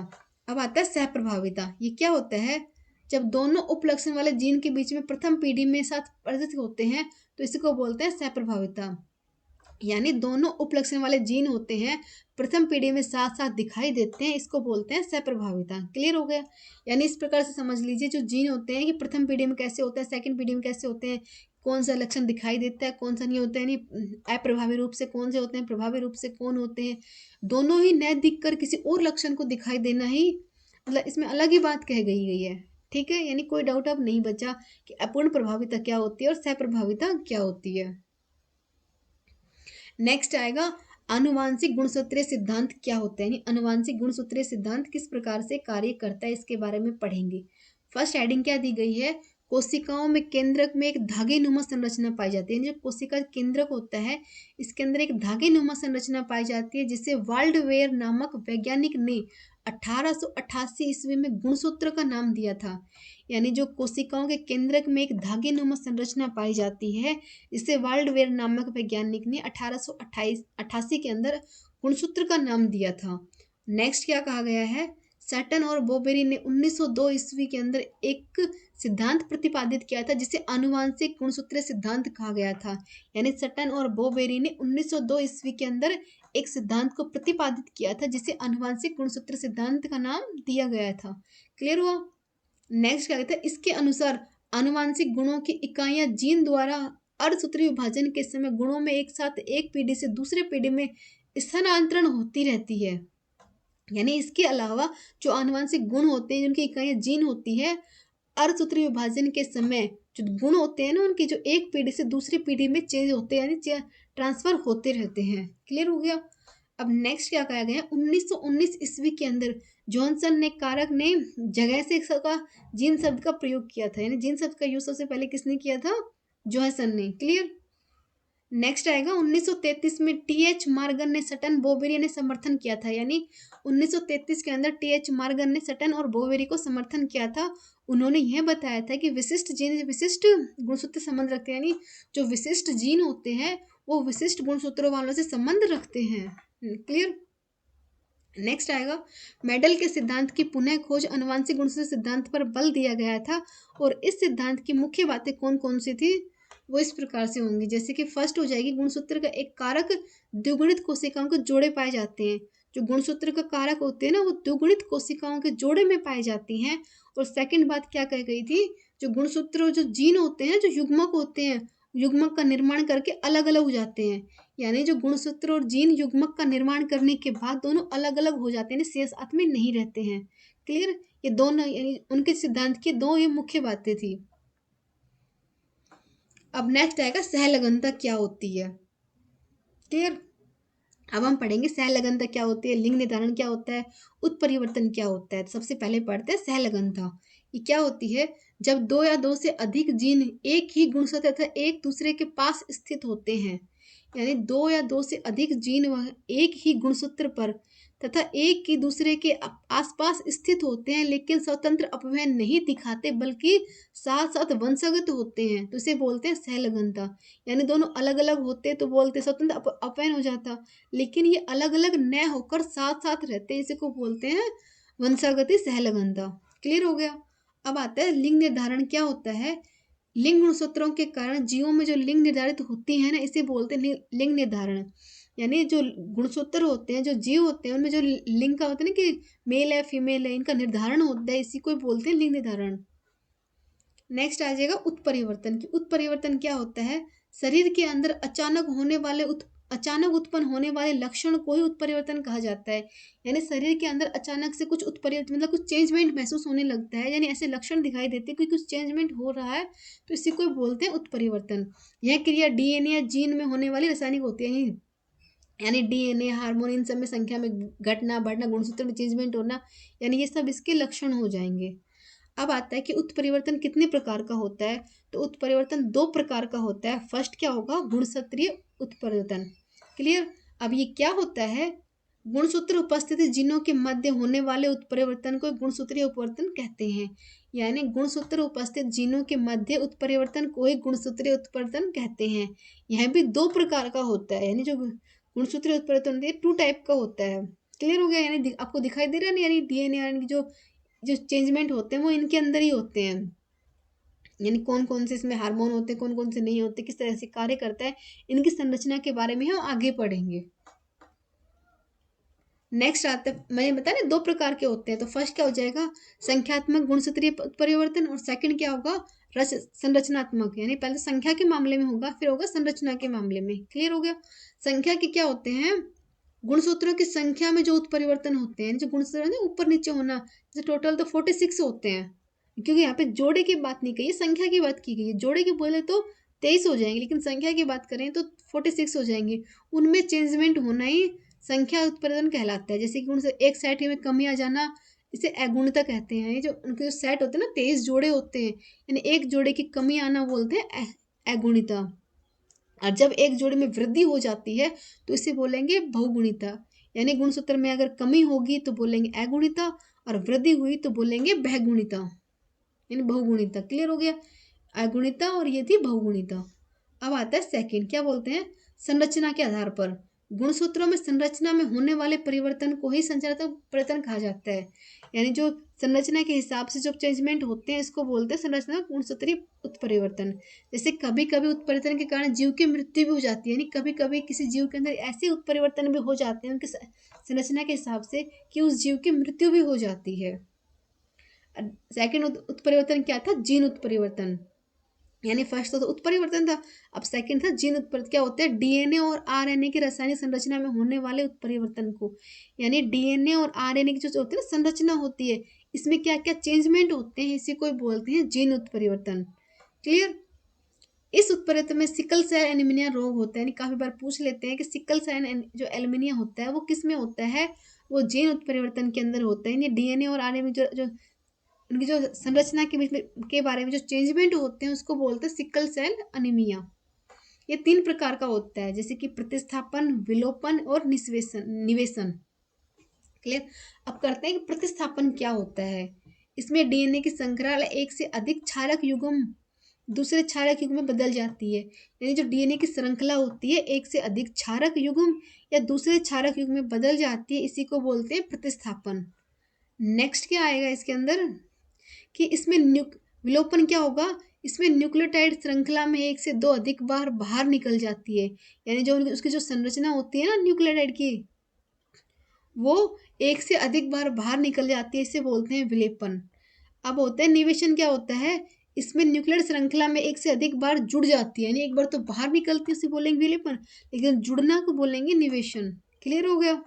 अब आता है सहप्रभाविता। ये क्या होता है, जब दोनों उपलक्षण वाले जीन के बीच में प्रथम पीढ़ी में साथ प्रदर्शित होते हैं तो इसको बोलते हैं सहप्रभाविता। यानी दोनों उपलक्षण वाले जीन होते हैं प्रथम पीढ़ी में साथ साथ दिखाई देते हैं, इसको बोलते हैं सहप्रभाविता। क्लियर हो गया। यानी इस प्रकार से समझ लीजिए जो जीन होते हैं कि प्रथम पीढ़ी में कैसे होता है, सेकंड पीढ़ी में कैसे होते हैं, कौन सा लक्षण दिखाई देता है कौन सा नहीं होता है, यानी अप्रभावी रूप से कौन से होते हैं, प्रभावी रूप से कौन होते हैं। दोनों ही न दिखकर किसी और लक्षण को दिखाई देना ही मतलब इसमें अलग ही बात कह गई है। ठीक है, यानी कोई डाउट अब नहीं बचा कि अपूर्ण प्रभाविता क्या होती है और सहप्रभाविता क्या होती है। नेक्स्ट आएगा आनुवांशिक गुणसूत्रीय सिद्धांत क्या होता है, यानी आनुवांशिक गुणसूत्रीय सिद्धांत किस प्रकार से कार्य करता है, इसके बारे में पढ़ेंगे। फर्स्ट हेडिंग क्या दी गई है, कोशिकाओं में केंद्रक में एक धागे नुमा संरचना पाई जाती है। जो कोशिका केंद्रक होता है इसके अंदर एक धागे नुमा संरचना पाई जाती है, जिसे वाल्डवेयर नामक वैज्ञानिक ने 1888 ईस्वी में गुणसूत्र का नाम दिया था। यानी जो कोशिकाओं के केंद्रक में एक धागे नुमा संरचना पाई जाती है, जिसे वाल्डवेयर नामक वैज्ञानिक ने 1888 के अंदर गुणसूत्र का नाम दिया था। नेक्स्ट क्या कहा गया है, सटन और बोबेरी ने 1902 ईस्वी के अंदर एक सिद्धांत प्रतिपादित किया था, जिसे आनुवांशिक गुणसूत्रीय सिद्धांत कहा गया था। यानी सटन और बोबेरी ने 1902 ईस्वी के अंदर एक सिद्धांत को प्रतिपादित किया था, जिसे आनुवांशिक गुणसूत्र सिद्धांत का नाम दिया गया था। क्लियर हुआ। नेक्स्ट क्या कहता है, इसके अनुसार आनुवांशिक गुणों की इकाइयां जीन द्वारा अर्धसूत्रीय विभाजन के समय गुणों में एक साथ एक पीढ़ी से दूसरे पीढ़ी में स्थानांतरण होती रहती है। यानी इसके अलावा जो आनुवांशिक गुण होते हैं, जिनकी इकाइयां जीन होती है, अर्धसूत्रीय विभाजन के समय जो गुण होते हैं ना, उनकी जो एक पीढ़ी से दूसरी पीढ़ी में चेंज होते हैं, यानी ट्रांसफर होते रहते हैं। क्लियर हो गया। अब नेक्स्ट क्या कहा गया, 1919 ईस्वी के अंदर जॉनसन ने कारक ने जगह से का जीन शब्द का प्रयोग किया था। यानी जीन शब्द का यूज सबसे पहले किसने किया था, जॉनसन ने। क्लियर। नेक्स्ट आएगा 1933 में टीएच मार्गन ने सटन बोवेरी ने समर्थन किया था। यानी 1933 के अंदर टीएच मार्गन ने सटन और बोवेरी को समर्थन किया था। उन्होंने यह बताया था कि विशिष्ट जीन विशिष्ट गुणसूत्र संबंध रखते हैं, यानी जो विशिष्ट जीन होते हैं वो विशिष्ट गुणसूत्रों वालों से संबंध रखते हैं। क्लियर। नेक्स्ट आएगा मेडल के सिद्धांत की पुनः खोज आनुवांशिक गुणसूत्र सिद्धांत पर बल दिया गया था। और इस सिद्धांत की मुख्य बातें कौन कौन सी थी, वो इस प्रकार से होंगी। जैसे कि फर्स्ट हो जाएगी, गुणसूत्र का एक कारक द्विगुणित कोशिकाओं के जोड़े पाए जाते हैं। जो गुणसूत्र का कारक होते हैं ना, वो द्विगुणित कोशिकाओं के जोड़े में पाई जाती हैं। और सेकंड बात क्या कही गई थी, जो गुणसूत्र जो जीन होते हैं, जो युग्मक होते हैं, युग्मक का निर्माण करके अलग अलग हो जाते हैं। यानी जो गुणसूत्र और जीन युग्मक का निर्माण करने के बाद दोनों अलग अलग हो जाते हैं, शेष साथ में नहीं रहते हैं। क्लियर। ये दोनों यानी उनके सिद्धांत की दो ये मुख्य बातें थी। अब नेक्स्ट आएगा सहलगनता क्या होती है। क्लियर। अब हम पढ़ेंगे सहलगनता क्या होती है, लिंग निर्धारण क्या होता है, उत्परिवर्तन क्या होता है। तो सबसे पहले पढ़ते हैं सहलगनता। ये क्या होती है, जब दो या दो से अधिक जीन एक ही गुणसूत्र तथा एक दूसरे के पास स्थित होते हैं। यानी दो या दो से अधिक जीन एक ही गुणसूत्र पर तथा एक की दूसरे के आसपास स्थित होते हैं, लेकिन स्वतंत्र अपव्यय नहीं दिखाते बल्कि साथ साथ वंशगत होते हैं, तो इसे बोलते हैं सहलगनता। यानी दोनों अलग अलग होते तो बोलते स्वतंत्र अपव्यय हो जाता, लेकिन ये अलग अलग न होकर साथ साथ रहते हैं, इसे को बोलते हैं वंशागति सहलगनता। क्लियर हो गया। अब आता है लिंग निर्धारण क्या होता है। लिंग गुणसूत्रों के कारण जीवों में जो लिंग निर्धारित होती है ना, इसे बोलते हैं लिंग निर्धारण। यानी जो गुणसूत्र होते हैं, जो जीव होते हैं, उनमें जो लिंग का होता है ना कि मेल है फीमेल है, इनका निर्धारण होता है, इसी को बोलते हैं लिंग निर्धारण। नेक्स्ट आ जाएगा उत्परिवर्तन की। उत्परिवर्तन क्या होता है, शरीर के अंदर अचानक उत्पन्न होने वाले लक्षण को ही उत्परिवर्तन कहा जाता है। यानी शरीर के अंदर अचानक से कुछ उत्परिवर्तन मतलब कुछ चेंजमेंट महसूस होने लगता है, यानी ऐसे लक्षण दिखाई देते हैं कि कुछ चेंजमेंट हो रहा है, तो इसी को बोलते हैं उत्परिवर्तन। यह क्रिया डीएनए या जीन में होने वाली रासायनिक होती है। यानी डीएनए हार्मोन इन सब में संख्या में घटना बढ़ना, गुणसूत्र में चेंजमेंट होना, यानी ये सब इसके लक्षण हो जाएंगे। अब आता है कि उत्परिवर्तन कितने प्रकार का होता है। तो उत्परिवर्तन दो प्रकार का होता है। फर्स्ट क्या होगा, गुणसूत्रीय उत्परिवर्तन। क्लियर। अब ये क्या होता है, गुणसूत्र उपस्थिति जीनों के मध्य होने वाले उत्परिवर्तन को गुणसूत्रीय उत्परिवर्तन कहते हैं। यानी गुणसूत्र उपस्थित जीनों के मध्य उत्परिवर्तन को ही गुणसूत्रीय उत्परिवर्तन कहते हैं। यह भी दो प्रकार का होता है, यानी जो गुणसूत्रीय उत्परिवर्तन टू टाइप का होता है। क्लियर हो गया। यानी आपको दिखाई दे रहा है ना, यानी डीएनए यानी जो जो चेंजमेंट होते हैं वो इनके अंदर ही होते हैं। यानी कौन कौन से इसमें हार्मोन होते हैं, कौन कौन से नहीं होते, किस तरह से कार्य करता है, इनकी संरचना के बारे में हम आगे पढ़ेंगे। नेक्स्ट आता है, मैंने बताया ना दो प्रकार के होते हैं। तो फर्स्ट क्या हो जाएगा, संख्यात्मक गुणसूत्रीय परिवर्तन, और सेकंड क्या होगा, रस संरचनात्मक। यानी पहले संख्या के मामले में होगा, फिर होगा संरचना के मामले में। क्लियर हो गया। संख्या के क्या होते हैं, गुणसूत्रों की संख्या में जो उत्परिवर्तन होते हैं, जो गुणसूत्र है ना ऊपर नीचे होना, जैसे टोटल तो 46 होते हैं, क्योंकि यहाँ पे जोड़े की बात नहीं कही है, संख्या की बात की गई है। जोड़े की बोले तो 23 हो जाएंगे, लेकिन संख्या की बात करें तो 46 हो जाएंगे। उनमें चेंजमेंट होना ही संख्या उत्परिवर्तन कहलाता है। जैसे कि उनसे एक सेट में कमी आ जाना, इसे अगुणता कहते हैं। ये जो उनके जो सेट होते हैं ना, 23 जोड़े होते हैं, यानी एक जोड़े की कमी आना बोलते हैं अगुणिता। और जब एक जोड़े में वृद्धि हो जाती है तो इसे बोलेंगे बहुगुणिता। यानी गुणसूत्र में अगर कमी होगी तो बोलेंगे अगुणिता, और वृद्धि हुई तो बोलेंगे बहुगुणिता, यानी बहुगुणिता। क्लियर हो गया? अगुणिता और ये थी बहुगुणिता। अब आता है सेकंड, क्या बोलते हैं? संरचना के आधार पर। गुणसूत्रों में संरचना में होने वाले परिवर्तन को ही संरचनात्मक परिवर्तन कहा जाता है। यानी जो संरचना के हिसाब से जो चेंजमेंट होते हैं, इसको बोलते हैं संरचना गुणसूत्रीय उत्परिवर्तन। जैसे कभी कभी उत्परिवर्तन के कारण जीव की मृत्यु भी हो जाती है, यानी कभी कभी किसी जीव के अंदर ऐसे उत्परिवर्तन भी हो जाते हैं उनकी संरचना के हिसाब से कि उस जीव की मृत्यु भी हो जाती है। सेकंड उत्परिवर्तन क्या था? जीन उत्परिवर्तन। यानी फर्स्ट तो उत्परिवर्तन था, अब सेकंड था जीन उत्परिवर्तन। क्या होता है? डीएनए और आरएनए की रासायनिक संरचना में होने वाले उत्परिवर्तन को, यानी डीएनए और आरएनए की जो होती है ना संरचना होती है, इसमें क्या क्या चेंजमेंट होते हैं, इसी को बोलते हैं जीन उत्परिवर्तन। क्लियर? इस उत्परिवर्तन में सिकल सेल एनीमिया रोग होता है, यानी काफी बार पूछ लेते हैं कि सिकल सेल जो एनीमिया होता है वो किस में होता है? वो जीन उत्परिवर्तन के अंदर होता है। डीएनए और आरएनए में जो उनकी जो संरचना के बीच में के बारे में जो चेंजमेंट होते हैं, उसको बोलते हैं सिकल सेल अनीमिया। ये 3 प्रकार का होता है, जैसे कि प्रतिस्थापन, विलोपन और निवेशन। क्लियर? अब करते हैं कि प्रतिस्थापन क्या होता है। इसमें डीएनए की श्रृंखला एक से अधिक क्षारक युग्म दूसरे क्षारक युग्म में बदल जाती है। यानी जो डीएनए की श्रृंखला होती है, एक से अधिक क्षारक युग्म या दूसरे क्षारक युग्म में बदल जाती है, इसी को बोलते हैं प्रतिस्थापन। नेक्स्ट क्या आएगा इसके अंदर कि इसमें विलोपन क्या होगा? इसमें न्यूक्लियोटाइड श्रृंखला में एक से दो अधिक बार बाहर निकल जाती है, यानी जो उसकी जो संरचना होती है ना न्यूक्लियोटाइड की, वो एक से अधिक बार बाहर निकल जाती है, इसे बोलते हैं विलेपन। अब होता है निवेशन। क्या होता है? इसमें न्यूक्लियर श्रृंखला में एक से अधिक बार जुड़ जाती है, यानी एक बार तो बाहर निकलती है, उसे बोलेंगे विलेपन, लेकिन जुड़ना को बोलेंगे निवेशन। क्लियर हो गया?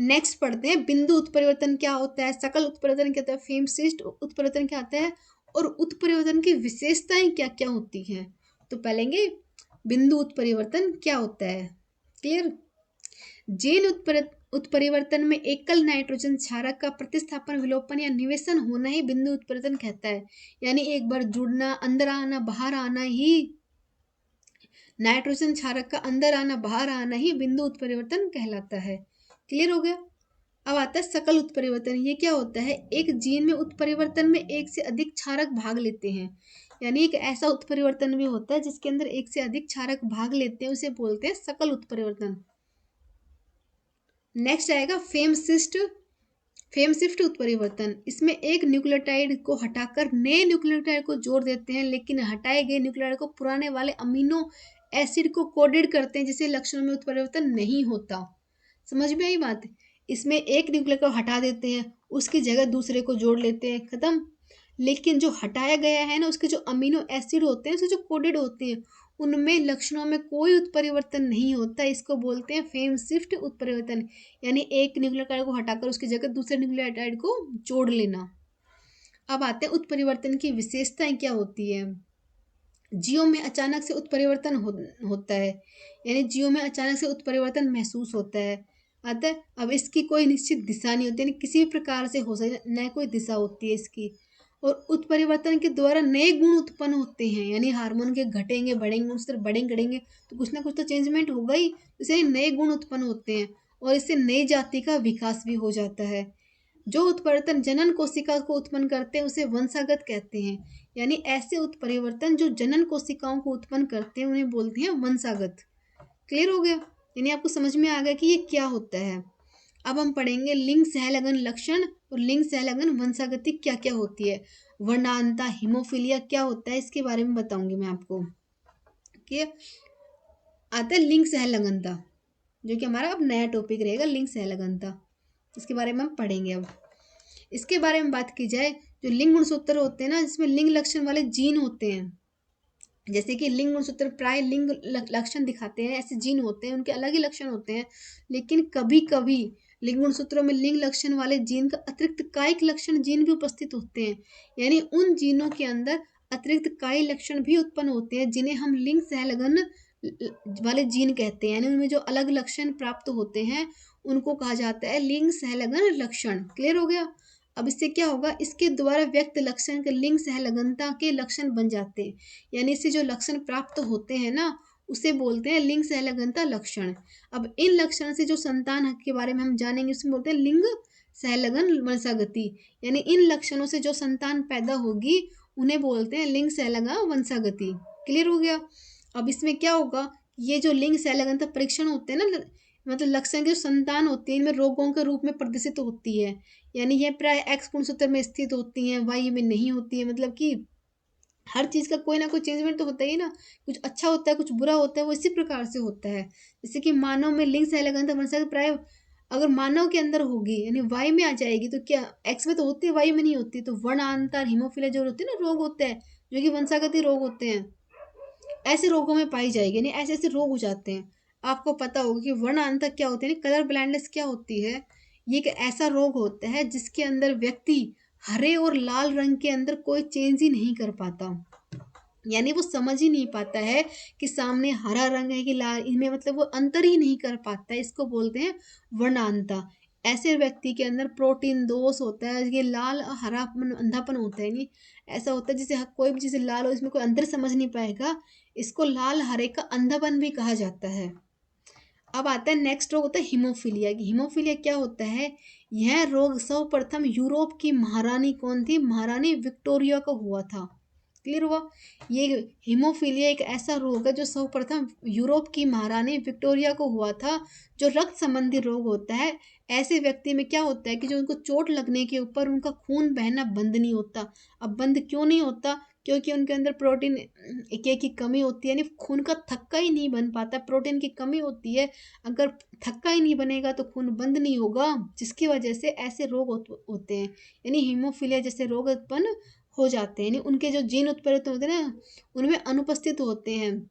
नेक्स्ट पढ़ते हैं बिंदु उत्परिवर्तन क्या होता है, सकल उत्परिवर्तन क्या होता है, फेमशिष्ट उत्परिवर्तन क्या होता है, और उत्परिवर्तन की विशेषताएं क्या क्या होती हैं। तो पहलेंगे बिंदु उत्परिवर्तन क्या होता है। क्लियर? जीन उत्परिवर्तन में एकल नाइट्रोजन क्षारक का प्रतिस्थापन, विलोपन या निवेशन होना ही बिंदु उत्परिवर्तन कहता है। यानी एक बार जुड़ना, अंदर आना, बाहर आना ही, नाइट्रोजन क्षारक का अंदर आना बाहर आना ही बिंदु उत्परिवर्तन कहलाता है। क्लियर हो गया? अब आता है सकल उत्परिवर्तन। ये क्या होता है? एक जीन में उत्परिवर्तन में एक से अधिक क्षारक भाग लेते हैं, यानी एक ऐसा उत्परिवर्तन भी होता है जिसके अंदर एक से अधिक क्षारक भाग लेते हैं, उसे बोलते हैं सकल उत्परिवर्तन। नेक्स्ट आएगा फेमशिफ्ट उत्परिवर्तन। इसमें एक न्यूक्लियोटाइड को हटाकर नए न्यूक्लियोटाइड को जोड़ देते हैं, लेकिन हटाए गए न्यूक्लियोटाइड को पुराने वाले अमीनो एसिड को कोडेड करते हैं, जिससे लक्षणों में उत्परिवर्तन नहीं होता। समझ में आई बात? इसमें एक न्यूक्लियर को हटा देते हैं, उसकी जगह दूसरे को जोड़ लेते हैं, खत्म। लेकिन जो हटाया गया है ना, उसके जो अमीनो एसिड होते हैं, उसके जो कोडेड होते हैं, उनमें लक्षणों में कोई उत्परिवर्तन नहीं होता। इसको बोलते हैं फेमशिफ्ट उत्परिवर्तन, यानी एक न्यूक्लियोटाइड को हटाकर उसकी जगह दूसरे न्यूक्लियोटाइड को जोड़ लेना। अब आते हैं उत्परिवर्तन की विशेषताएं क्या होती है। जीवों में अचानक से उत्परिवर्तन होता है, यानी जीवों में अचानक से उत्परिवर्तन महसूस होता है। अतः अब इसकी कोई निश्चित दिशा नहीं होती, यानी किसी भी प्रकार से हो सकता है, न कोई दिशा होती है इसकी। और उत्परिवर्तन के द्वारा नए गुण उत्पन्न होते हैं, यानी हार्मोन के घटेंगे बढ़ेंगे, उस तरह बढ़ेंगे घटेंगे, तो कुछ ना कुछ तो चेंजमेंट होगा ही, इससे नए गुण उत्पन्न होते हैं, और इससे नई जाति का विकास भी हो जाता है। जो उत्परिवर्तन जनन कोशिका को उत्पन्न करते हैं उसे वंशागत कहते हैं, यानी ऐसे उत्परिवर्तन जो जनन कोशिकाओं को उत्पन्न करते हैं उन्हें बोलते हैं वंशागत। क्लियर हो गया? यानी आपको समझ में आ गया कि ये क्या होता है। अब हम पढ़ेंगे लिंग सहलगन लक्षण और लिंग सहलगन वंशागति क्या क्या होती है। वर्णांता, हीमोफीलिया क्या होता है, इसके बारे में बताऊंगी मैं आपको। आता है लिंग सहलगनता, जो कि हमारा अब नया टॉपिक रहेगा, लिंग सहलगनता। इसके बारे में हम पढ़ेंगे। अब इसके बारे में बात की जाए, जो लिंग गुणसूत्र होते हैं ना, जिसमें लिंग लक्षण वाले जीन होते हैं, जैसे कि लिंग गुणसूत्र प्राय लिंग लक्षण दिखाते हैं, ऐसे जीन होते हैं, उनके अलग ही लक्षण होते हैं। लेकिन कभी कभी लिंग गुणसूत्रों में लिंग लक्षण वाले जीन का अतिरिक्त कायिक लक्षण जीन भी उपस्थित होते हैं। यानी उन जीनों के अंदर अतिरिक्त कायिक लक्षण भी उत्पन्न होते हैं, जिन्हें हम लिंग सहलगन वाले जीन कहते हैं। यानी उनमें जो अलग लक्षण प्राप्त होते हैं उनको कहा जाता है लिंग सहलगन लक्षण। क्लियर हो गया? अब इससे क्या होगा, इसके द्वारा व्यक्त लक्षण के लिंग सहलगनता के लक्षण बन जाते हैं। यानी इससे जो लक्षण प्राप्त होते हैं ना, उसे बोलते हैं लिंग सहलगनता लक्षण। अब इन लक्षण से जो संतान के बारे में हम जानेंगे उसमें बोलते हैं लिंग सहलगन वंशागति। यानी इन लक्षणों से जो संतान पैदा होगी उन्हें बोलते हैं लिंग सहलगन वंशागति। क्लियर हो गया? अब इसमें क्या होगा, ये जो लिंग सहलगनता परीक्षण होते हैं ना, मतलब लक्षण की जो संतान होती है इनमें रोगों के रूप में प्रदर्शित होती है। यानी ये प्राय एक्स गुणसूत्र में स्थित होती हैं, वाई में नहीं होती है। मतलब कि हर चीज़ का कोई ना कोई चेंजमेंट तो होता ही ना, कुछ अच्छा होता है कुछ बुरा होता है, वो इसी प्रकार से होता है। जैसे कि मानव में लिंग सहलगनता वंशागति प्राय अगर मानव के अंदर होगी यानी वाई में आ जाएगी तो क्या एक्स में तो होती है, वाई में नहीं होती। तो वर्णांतर हीमोफीलिया जो होते हैं ना रोग होते हैं, जो कि वंशागति रोग होते हैं, ऐसे रोगों में पाई जाएगी। यानी ऐसे ऐसे रोग हो जाते हैं। आपको पता होगा कि वर्णांतर क्या होते हैं, कलर ब्लाइंडनेस क्या होती है। ये एक ऐसा रोग होता है जिसके अंदर व्यक्ति हरे और लाल रंग के अंदर कोई चेंज ही नहीं कर पाता। यानी वो समझ ही नहीं पाता है कि सामने हरा रंग है कि लाल, इनमें मतलब वो अंतर ही नहीं कर पाता है। इसको बोलते हैं वर्णांता। ऐसे व्यक्ति के अंदर प्रोटीन दोष होता है, ये लाल और हरापन अंधापन होता है। नहीं ऐसा होता है जैसे कोई भी चीज़ लाल हो इसमें कोई अंतर समझ नहीं पाएगा, इसको लाल हरे का अंधापन भी कहा जाता है। अब आता है नेक्स्ट रोग होता है हीमोफीलिया। हीमोफीलिया क्या होता है, यह रोग सर्वप्रथम यूरोप की महारानी कौन थी, महारानी विक्टोरिया को हुआ था। क्लियर हुआ? ये हीमोफीलिया एक ऐसा रोग है जो सर्वप्रथम यूरोप की महारानी विक्टोरिया को हुआ था, जो रक्त संबंधी रोग होता है। ऐसे व्यक्ति में क्या होता है कि जो उनको चोट लगने के ऊपर उनका खून बहना बंद नहीं होता। अब बंद क्यों नहीं होता, क्योंकि उनके अंदर प्रोटीन के की कमी होती है। यानी खून का थक्का ही नहीं बन पाता, प्रोटीन की कमी होती है। अगर थक्का ही नहीं बनेगा तो खून बंद नहीं होगा, जिसकी वजह से ऐसे रोग होते हैं। यानी हीमोफीलिया जैसे रोग उत्पन्न हो जाते हैं। यानी उनके जो जीन उत्प्रेरित होते हैं ना, उनमें अनुपस्थित होते हैं,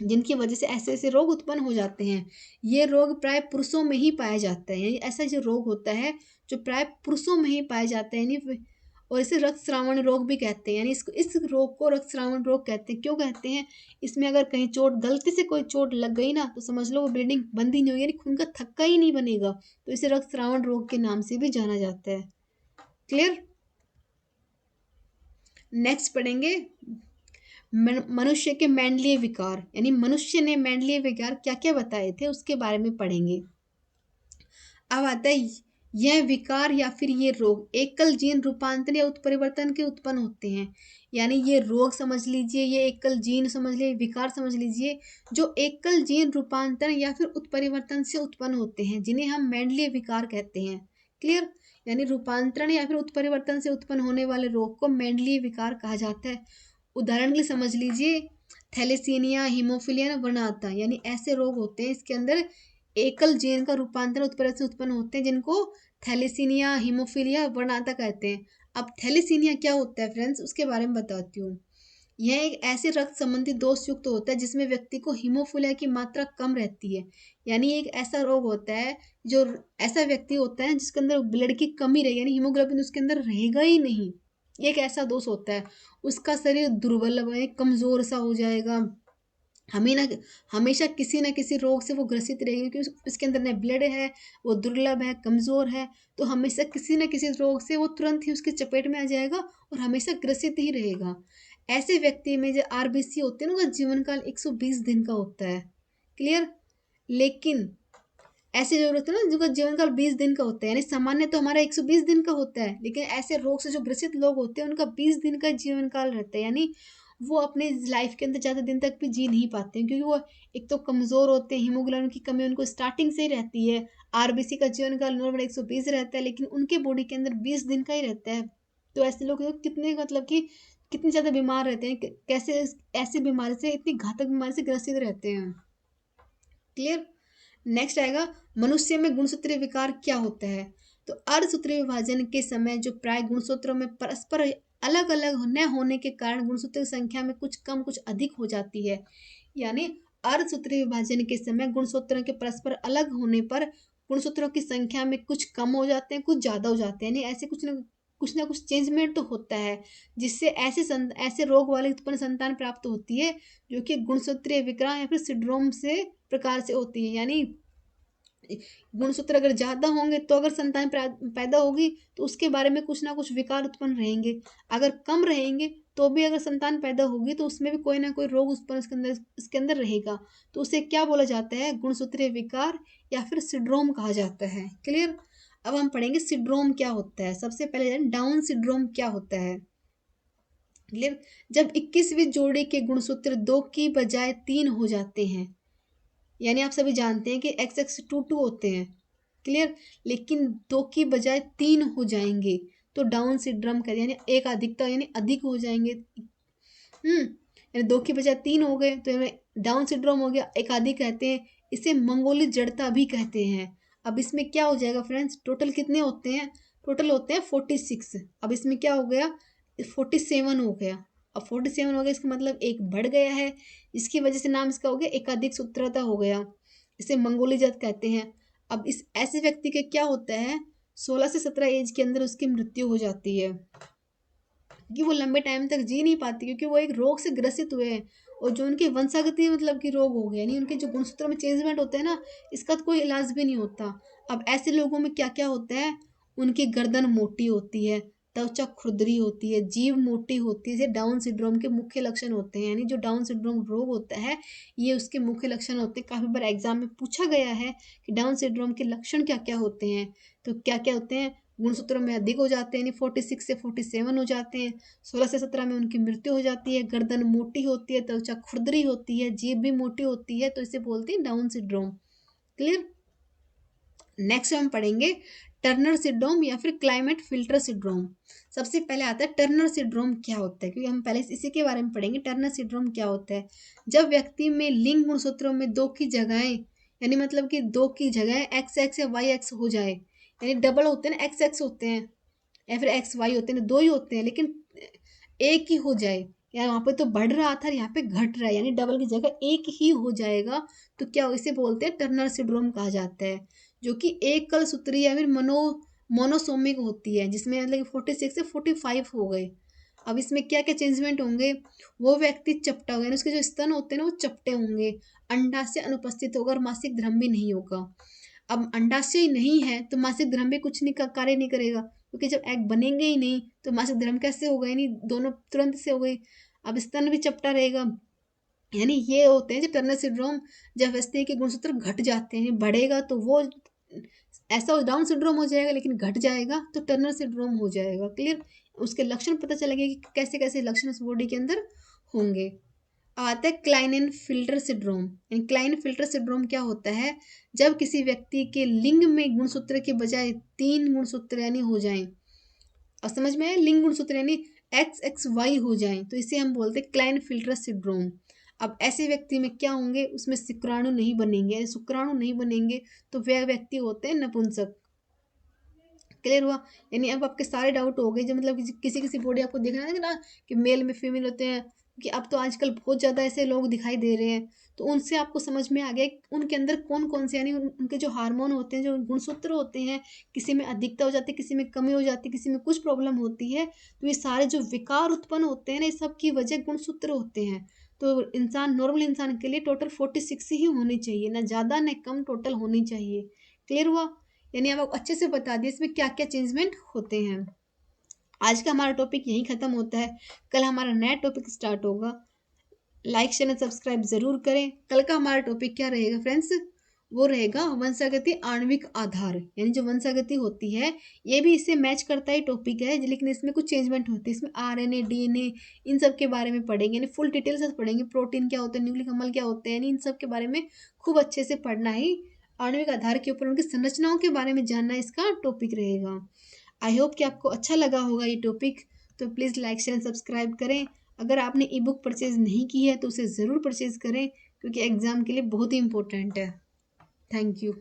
जिनकी वजह से ऐसे ऐसे रोग उत्पन्न हो जाते हैं। ये रोग प्राय पुरुषों में ही पाया जाता है। यानी ऐसा जो रोग होता है जो प्राय पुरुषों में ही पाया जाता है। यानी और इसे रक्तस्रावण रोग भी कहते हैं। यानी इस रोग को रक्तस्रावण रोग कहते हैं। क्यों कहते हैं, इसमें अगर कहीं चोट गलती से कोई चोट लग गई ना तो समझ लो वो ब्लीडिंग बंद ही नहीं होगी, यानी खून का थक्का ही नहीं बनेगा। तो इसे रक्तस्रावण रोग के नाम से भी जाना जाता है। क्लियर? नेक्स्ट पढ़ेंगे मनुष्य के मेंडलीय विकार। यानी मनुष्य ने मेंडलीय विकार क्या क्या बताए थे उसके बारे में पढ़ेंगे। अब आता है यह विकार या फिर ये रोग एकल जीन रूपांतरण या उत्परिवर्तन के उत्पन्न होते हैं। यानी ये रोग समझ लीजिए, ये एकल जीन समझ लीजिए, विकार समझ लीजिए, जो एकल जीन रूपांतरण या फिर उत्परिवर्तन से उत्पन्न होते हैं, जिन्हें हम मेंडलीय विकार कहते हैं। क्लियर? यानी रूपांतरण या फिर उत्परिवर्तन से उत्पन्न होने वाले रोग को मेंडलीय विकार कहा जाता है। उदाहरण के लिए समझ लीजिए थैलेसीमिया, हीमोफीलिया, वर्णांता। यानी ऐसे रोग होते हैं इसके अंदर एकल जीन का रूपांतरण उत्परिवर्तन से उत्पन्न होते हैं, जिनको थैलेसीमिया, हीमोफीलिया, वर्णांता कहते हैं। अब थैलेसीमिया क्या होता है फ्रेंड्स, उसके बारे में बताती हूँ। यह एक ऐसे रक्त संबंधी दोष युक्त होता है जिसमें व्यक्ति को हीमोफीलिया की मात्रा कम रहती है। यानी एक ऐसा रोग होता है जो ऐसा व्यक्ति होता है जिसके अंदर ब्लड की कमी रहेगी, यानी हीमोग्लोबिन उसके अंदर रहेगा ही नहीं। एक ऐसा दोष होता है, उसका शरीर दुर्बल कमजोर सा हो जाएगा, हमें ना हमेशा किसी न किसी रोग से वो ग्रसित रहेगी, क्योंकि उसके अंदर न ब्लड है, वो दुर्लभ है, कमज़ोर है। तो हमेशा किसी न किसी रोग से वो तुरंत ही उसके चपेट में आ जाएगा और हमेशा ग्रसित ही रहेगा। ऐसे व्यक्ति में जो आरबीसी होते हैं ना, उनका जीवन काल 120 दिन का होता है। क्लियर? लेकिन ऐसे जो होते हैं ना जिनका जीवन काल 20 दिन का होता है, यानी सामान्य तो हमारा 120 दिन का होता है, लेकिन ऐसे रोग से जो ग्रसित लोग होते हैं उनका 20 दिन का जीवन काल रहता है। यानी वो अपने लाइफ के अंदर ज़्यादा दिन तक भी जी नहीं पाते हैं, क्योंकि वो एक तो कमज़ोर होते हैं, हीमोग्लोबिन की कमी उनको स्टार्टिंग से ही रहती है। आरबीसी का जीवन काल नॉर्मल 120 रहता है, लेकिन उनके बॉडी के अंदर 20 दिन का ही रहता है। तो ऐसे लोग कितने मतलब कि कितने ज़्यादा बीमार रहते हैं, कैसे ऐसी बीमारी से, इतनी घातक बीमारी से ग्रसित रहते हैं। क्लियर? नेक्स्ट आएगा मनुष्य में गुणसूत्रीय विकार क्या होता है। तो अर्धसूत्रीय विभाजन के समय जो प्राय गुणसूत्रों में परस्पर अलग अलग न होने के कारण गुणसूत्र की संख्या में कुछ कम कुछ अधिक हो जाती है। यानी अर्धसूत्रीय विभाजन के समय गुणसूत्रों के परस्पर अलग होने पर गुणसूत्रों की संख्या में कुछ कम हो जाते हैं, कुछ ज़्यादा हो जाते हैं। यानी ऐसे कुछ ना कुछ चेंजमेंट तो होता है, जिससे ऐसे रोग वाली उत्पन्न संतान प्राप्त होती है जो कि गुणसूत्रीय विकार या फिर सिंड्रोम से प्रकार से होती है। यानी गुणसूत्र अगर ज़्यादा होंगे तो अगर संतान पैदा होगी तो उसके बारे में कुछ ना कुछ विकार उत्पन्न रहेंगे। अगर कम रहेंगे तो भी अगर संतान पैदा होगी तो उसमें भी कोई ना कोई रोग उत्पन्न इसके अंदर रहेगा। तो उसे क्या बोला जाता है? गुणसूत्रीय विकार या फिर सिंड्रोम कहा जाता है। क्लियर? अब हम पढ़ेंगे सिंड्रोम क्या होता है। सबसे पहले डाउन सिंड्रोम क्या होता है। क्लियर? जब 21वीं जोड़ी के गुणसूत्र 2 की बजाय 3 हो जाते हैं, यानी आप सभी जानते हैं कि XX22 होते हैं। क्लियर? लेकिन 2 की बजाय 3 हो जाएंगे तो डाउन सिंड्रोम कहते हैं, यानी एक अधिकता यानी अधिक हो जाएंगे। यानी 2 की बजाय 3 हो गए तो डाउन सिंड्रोम हो गया, एकाधिक कहते हैं। इसे मंगोलिक जड़ता भी कहते हैं। अब इसमें क्या हो जाएगा फ्रेंड्स, टोटल कितने होते हैं? टोटल होते हैं 46। अब इसमें क्या हो गया, 47 हो गया। अब 47 हो गया, इसका मतलब एक बढ़ गया है, इसकी वजह से नाम इसका हो गया एकाधिक सूत्रता हो गया। इसे मंगोली जात कहते हैं। अब इस ऐसे व्यक्ति के क्या होता है, 16 से 17 एज के अंदर उसकी मृत्यु हो जाती है, क्योंकि वो लंबे टाइम तक जी नहीं पाती, क्योंकि वो एक रोग से ग्रसित हुए हैं और जो उनके वंशागति मतलब कि रोग हो गए, यानी उनके जो गुणसूत्र में चेंजमेंट होते हैं ना, इसका तो कोई इलाज भी नहीं होता। अब ऐसे लोगों में क्या क्या होता है, उनकी गर्दन मोटी होती है, त्वचा खुरदरी होती है, जीभ मोटी होती है। ये डाउन सिंड्रोम के मुख्य लक्षण होते हैं। यानी जो डाउन सिंड्रोम रोग होता है ये उसके मुख्य लक्षण होते हैं। काफ़ी बार एग्जाम में पूछा गया है कि डाउन सिंड्रोम के लक्षण क्या क्या होते हैं। तो क्या क्या होते हैं, गुणसूत्रों में अधिक हो जाते हैं, यानी 46 से 47 हो जाते हैं, 16 से 17 में उनकी मृत्यु हो जाती है, गर्दन मोटी होती है, त्वचा खुरदरी होती है, जीभ भी मोटी होती है, तो इसे बोलते हैं डाउन सिंड्रोम। क्लियर? नेक्स्ट हम पढ़ेंगे टर्नर सिंड्रोम या फिर क्लाइमेट फिल्टर सिंड्रोम। सबसे पहले आता है टर्नर सिंड्रोम क्या होता है, क्योंकि हम पहले इसी के बारे में पढ़ेंगे। टर्नर सिंड्रोम क्या होता है, जब व्यक्ति में लिंग गुणसूत्रों में 2 की जगह, यानी मतलब कि 2 की जगह XX या YX हो जाए, यानी डबल होते हैं ना, XX होते हैं या फिर XY होते हैं, 2 ही होते हैं, लेकिन एक ही हो जाए, या वहाँ पे तो बढ़ रहा था यहाँ पे घट रहा है, यानी डबल की जगह एक ही हो जाएगा, तो क्या इसे बोलते हैं टर्नर सिंड्रोम कहा जाता है, जो कि एक कल सूत्री या फिर मोनोसोमिक होती है, जिसमें मतलब 46 से 45 हो गए। अब इसमें क्या क्या चेंजमेंट होंगे, वो व्यक्ति चपटा होगा, यानी उसके जो स्तन होते हैं ना वो चपटे होंगे, अंडाशय अनुपस्थित होगा और मासिक धर्म भी नहीं होगा। अब अंडाशय ही नहीं है तो मासिक धर्म भी कुछ नहीं कार्य नहीं करेगा, क्योंकि जब एग बनेंगे ही नहीं तो मासिक धर्म कैसे होगा, यानी दोनों तुरंत से हो गई। अब स्तन भी चपटा रहेगा, यानी ये होते हैं जो टर्नर सिंड्रोम। जब व्यक्ति के गुणसूत्र घट जाते हैं, बढ़ेगा तो वो ऐसा डाउन सिंड्रोम हो जाएगा, लेकिन घट जाएगा तो टर्नर सिंड्रोम हो जाएगा। क्लियर? उसके लक्षण पता चलेंगे कि कैसे कैसे लक्षण उस बॉडी के अंदर होंगे। आता है Klinefelter syndrome. Klinefelter syndrome क्या होता है, जब किसी व्यक्ति के लिंग में गुणसूत्र के बजाय 3 गुणसूत्र यानी हो जाएं, और समझ में आया, लिंग गुणसूत्र यानी XXY हो जाएं, तो इसे हम बोलते हैं क्लाइन फिल्टर सिंड्रोम। अब ऐसे व्यक्ति में क्या होंगे, उसमें शुक्राणु नहीं बनेंगे, शुक्राणु नहीं बनेंगे तो वह व्यक्ति होते हैं नपुंसक। क्लियर हुआ? यानी अब आपके सारे डाउट हो गए, जो मतलब किसी किसी बॉडी आपको देखना है ना कि मेल में फीमेल होते हैं, कि अब तो आजकल बहुत ज़्यादा ऐसे लोग दिखाई दे रहे हैं, तो उनसे आपको समझ में आ गया उनके अंदर कौन कौन से, यानी उनके जो हार्मोन होते हैं, जो गुणसूत्र होते हैं, किसी में अधिकता हो जाती है, किसी में कमी हो जाती है, किसी में कुछ प्रॉब्लम होती है, तो ये सारे जो विकार उत्पन्न होते हैं ना, ये सब की वजह गुणसूत्र होते हैं। तो इंसान, नॉर्मल इंसान के लिए टोटल 46 ही होनी चाहिए, ना ज़्यादा ना कम, टोटल होनी चाहिए। क्लियर हुआ? यानी अब अच्छे से बता दिए इसमें क्या क्या चेंजमेंट होते हैं। आज का हमारा टॉपिक यहीं ख़त्म होता है, कल हमारा नया टॉपिक स्टार्ट होगा। लाइक शेयर सब्सक्राइब ज़रूर करें। कल का हमारा टॉपिक क्या रहेगा फ्रेंड्स, वो रहेगा वंशागति आणविक आधार, यानी जो वंशागति होती है ये भी इससे मैच करता ही टॉपिक है, लेकिन इसमें कुछ चेंजमेंट होती है। इसमें RNA DNA इन सब के बारे में पढ़ेंगे, यानी फुल डिटेल से पढ़ेंगे। प्रोटीन क्या होता है, न्यूक्लिक अम्ल क्या होते हैं, यानी इन सब के बारे में खूब अच्छे से पढ़ना ही, आणविक आधार के ऊपर उनकी संरचनाओं के बारे में जानना इसका टॉपिक रहेगा। आई होप कि आपको अच्छा लगा होगा ये टॉपिक, तो प्लीज़ लाइक शेयर सब्सक्राइब करें। अगर आपने ई बुक परचेज़ नहीं की है तो उसे ज़रूर परचेज़ करें, क्योंकि एग्ज़ाम के लिए बहुत ही इम्पोर्टेंट है। Thank you.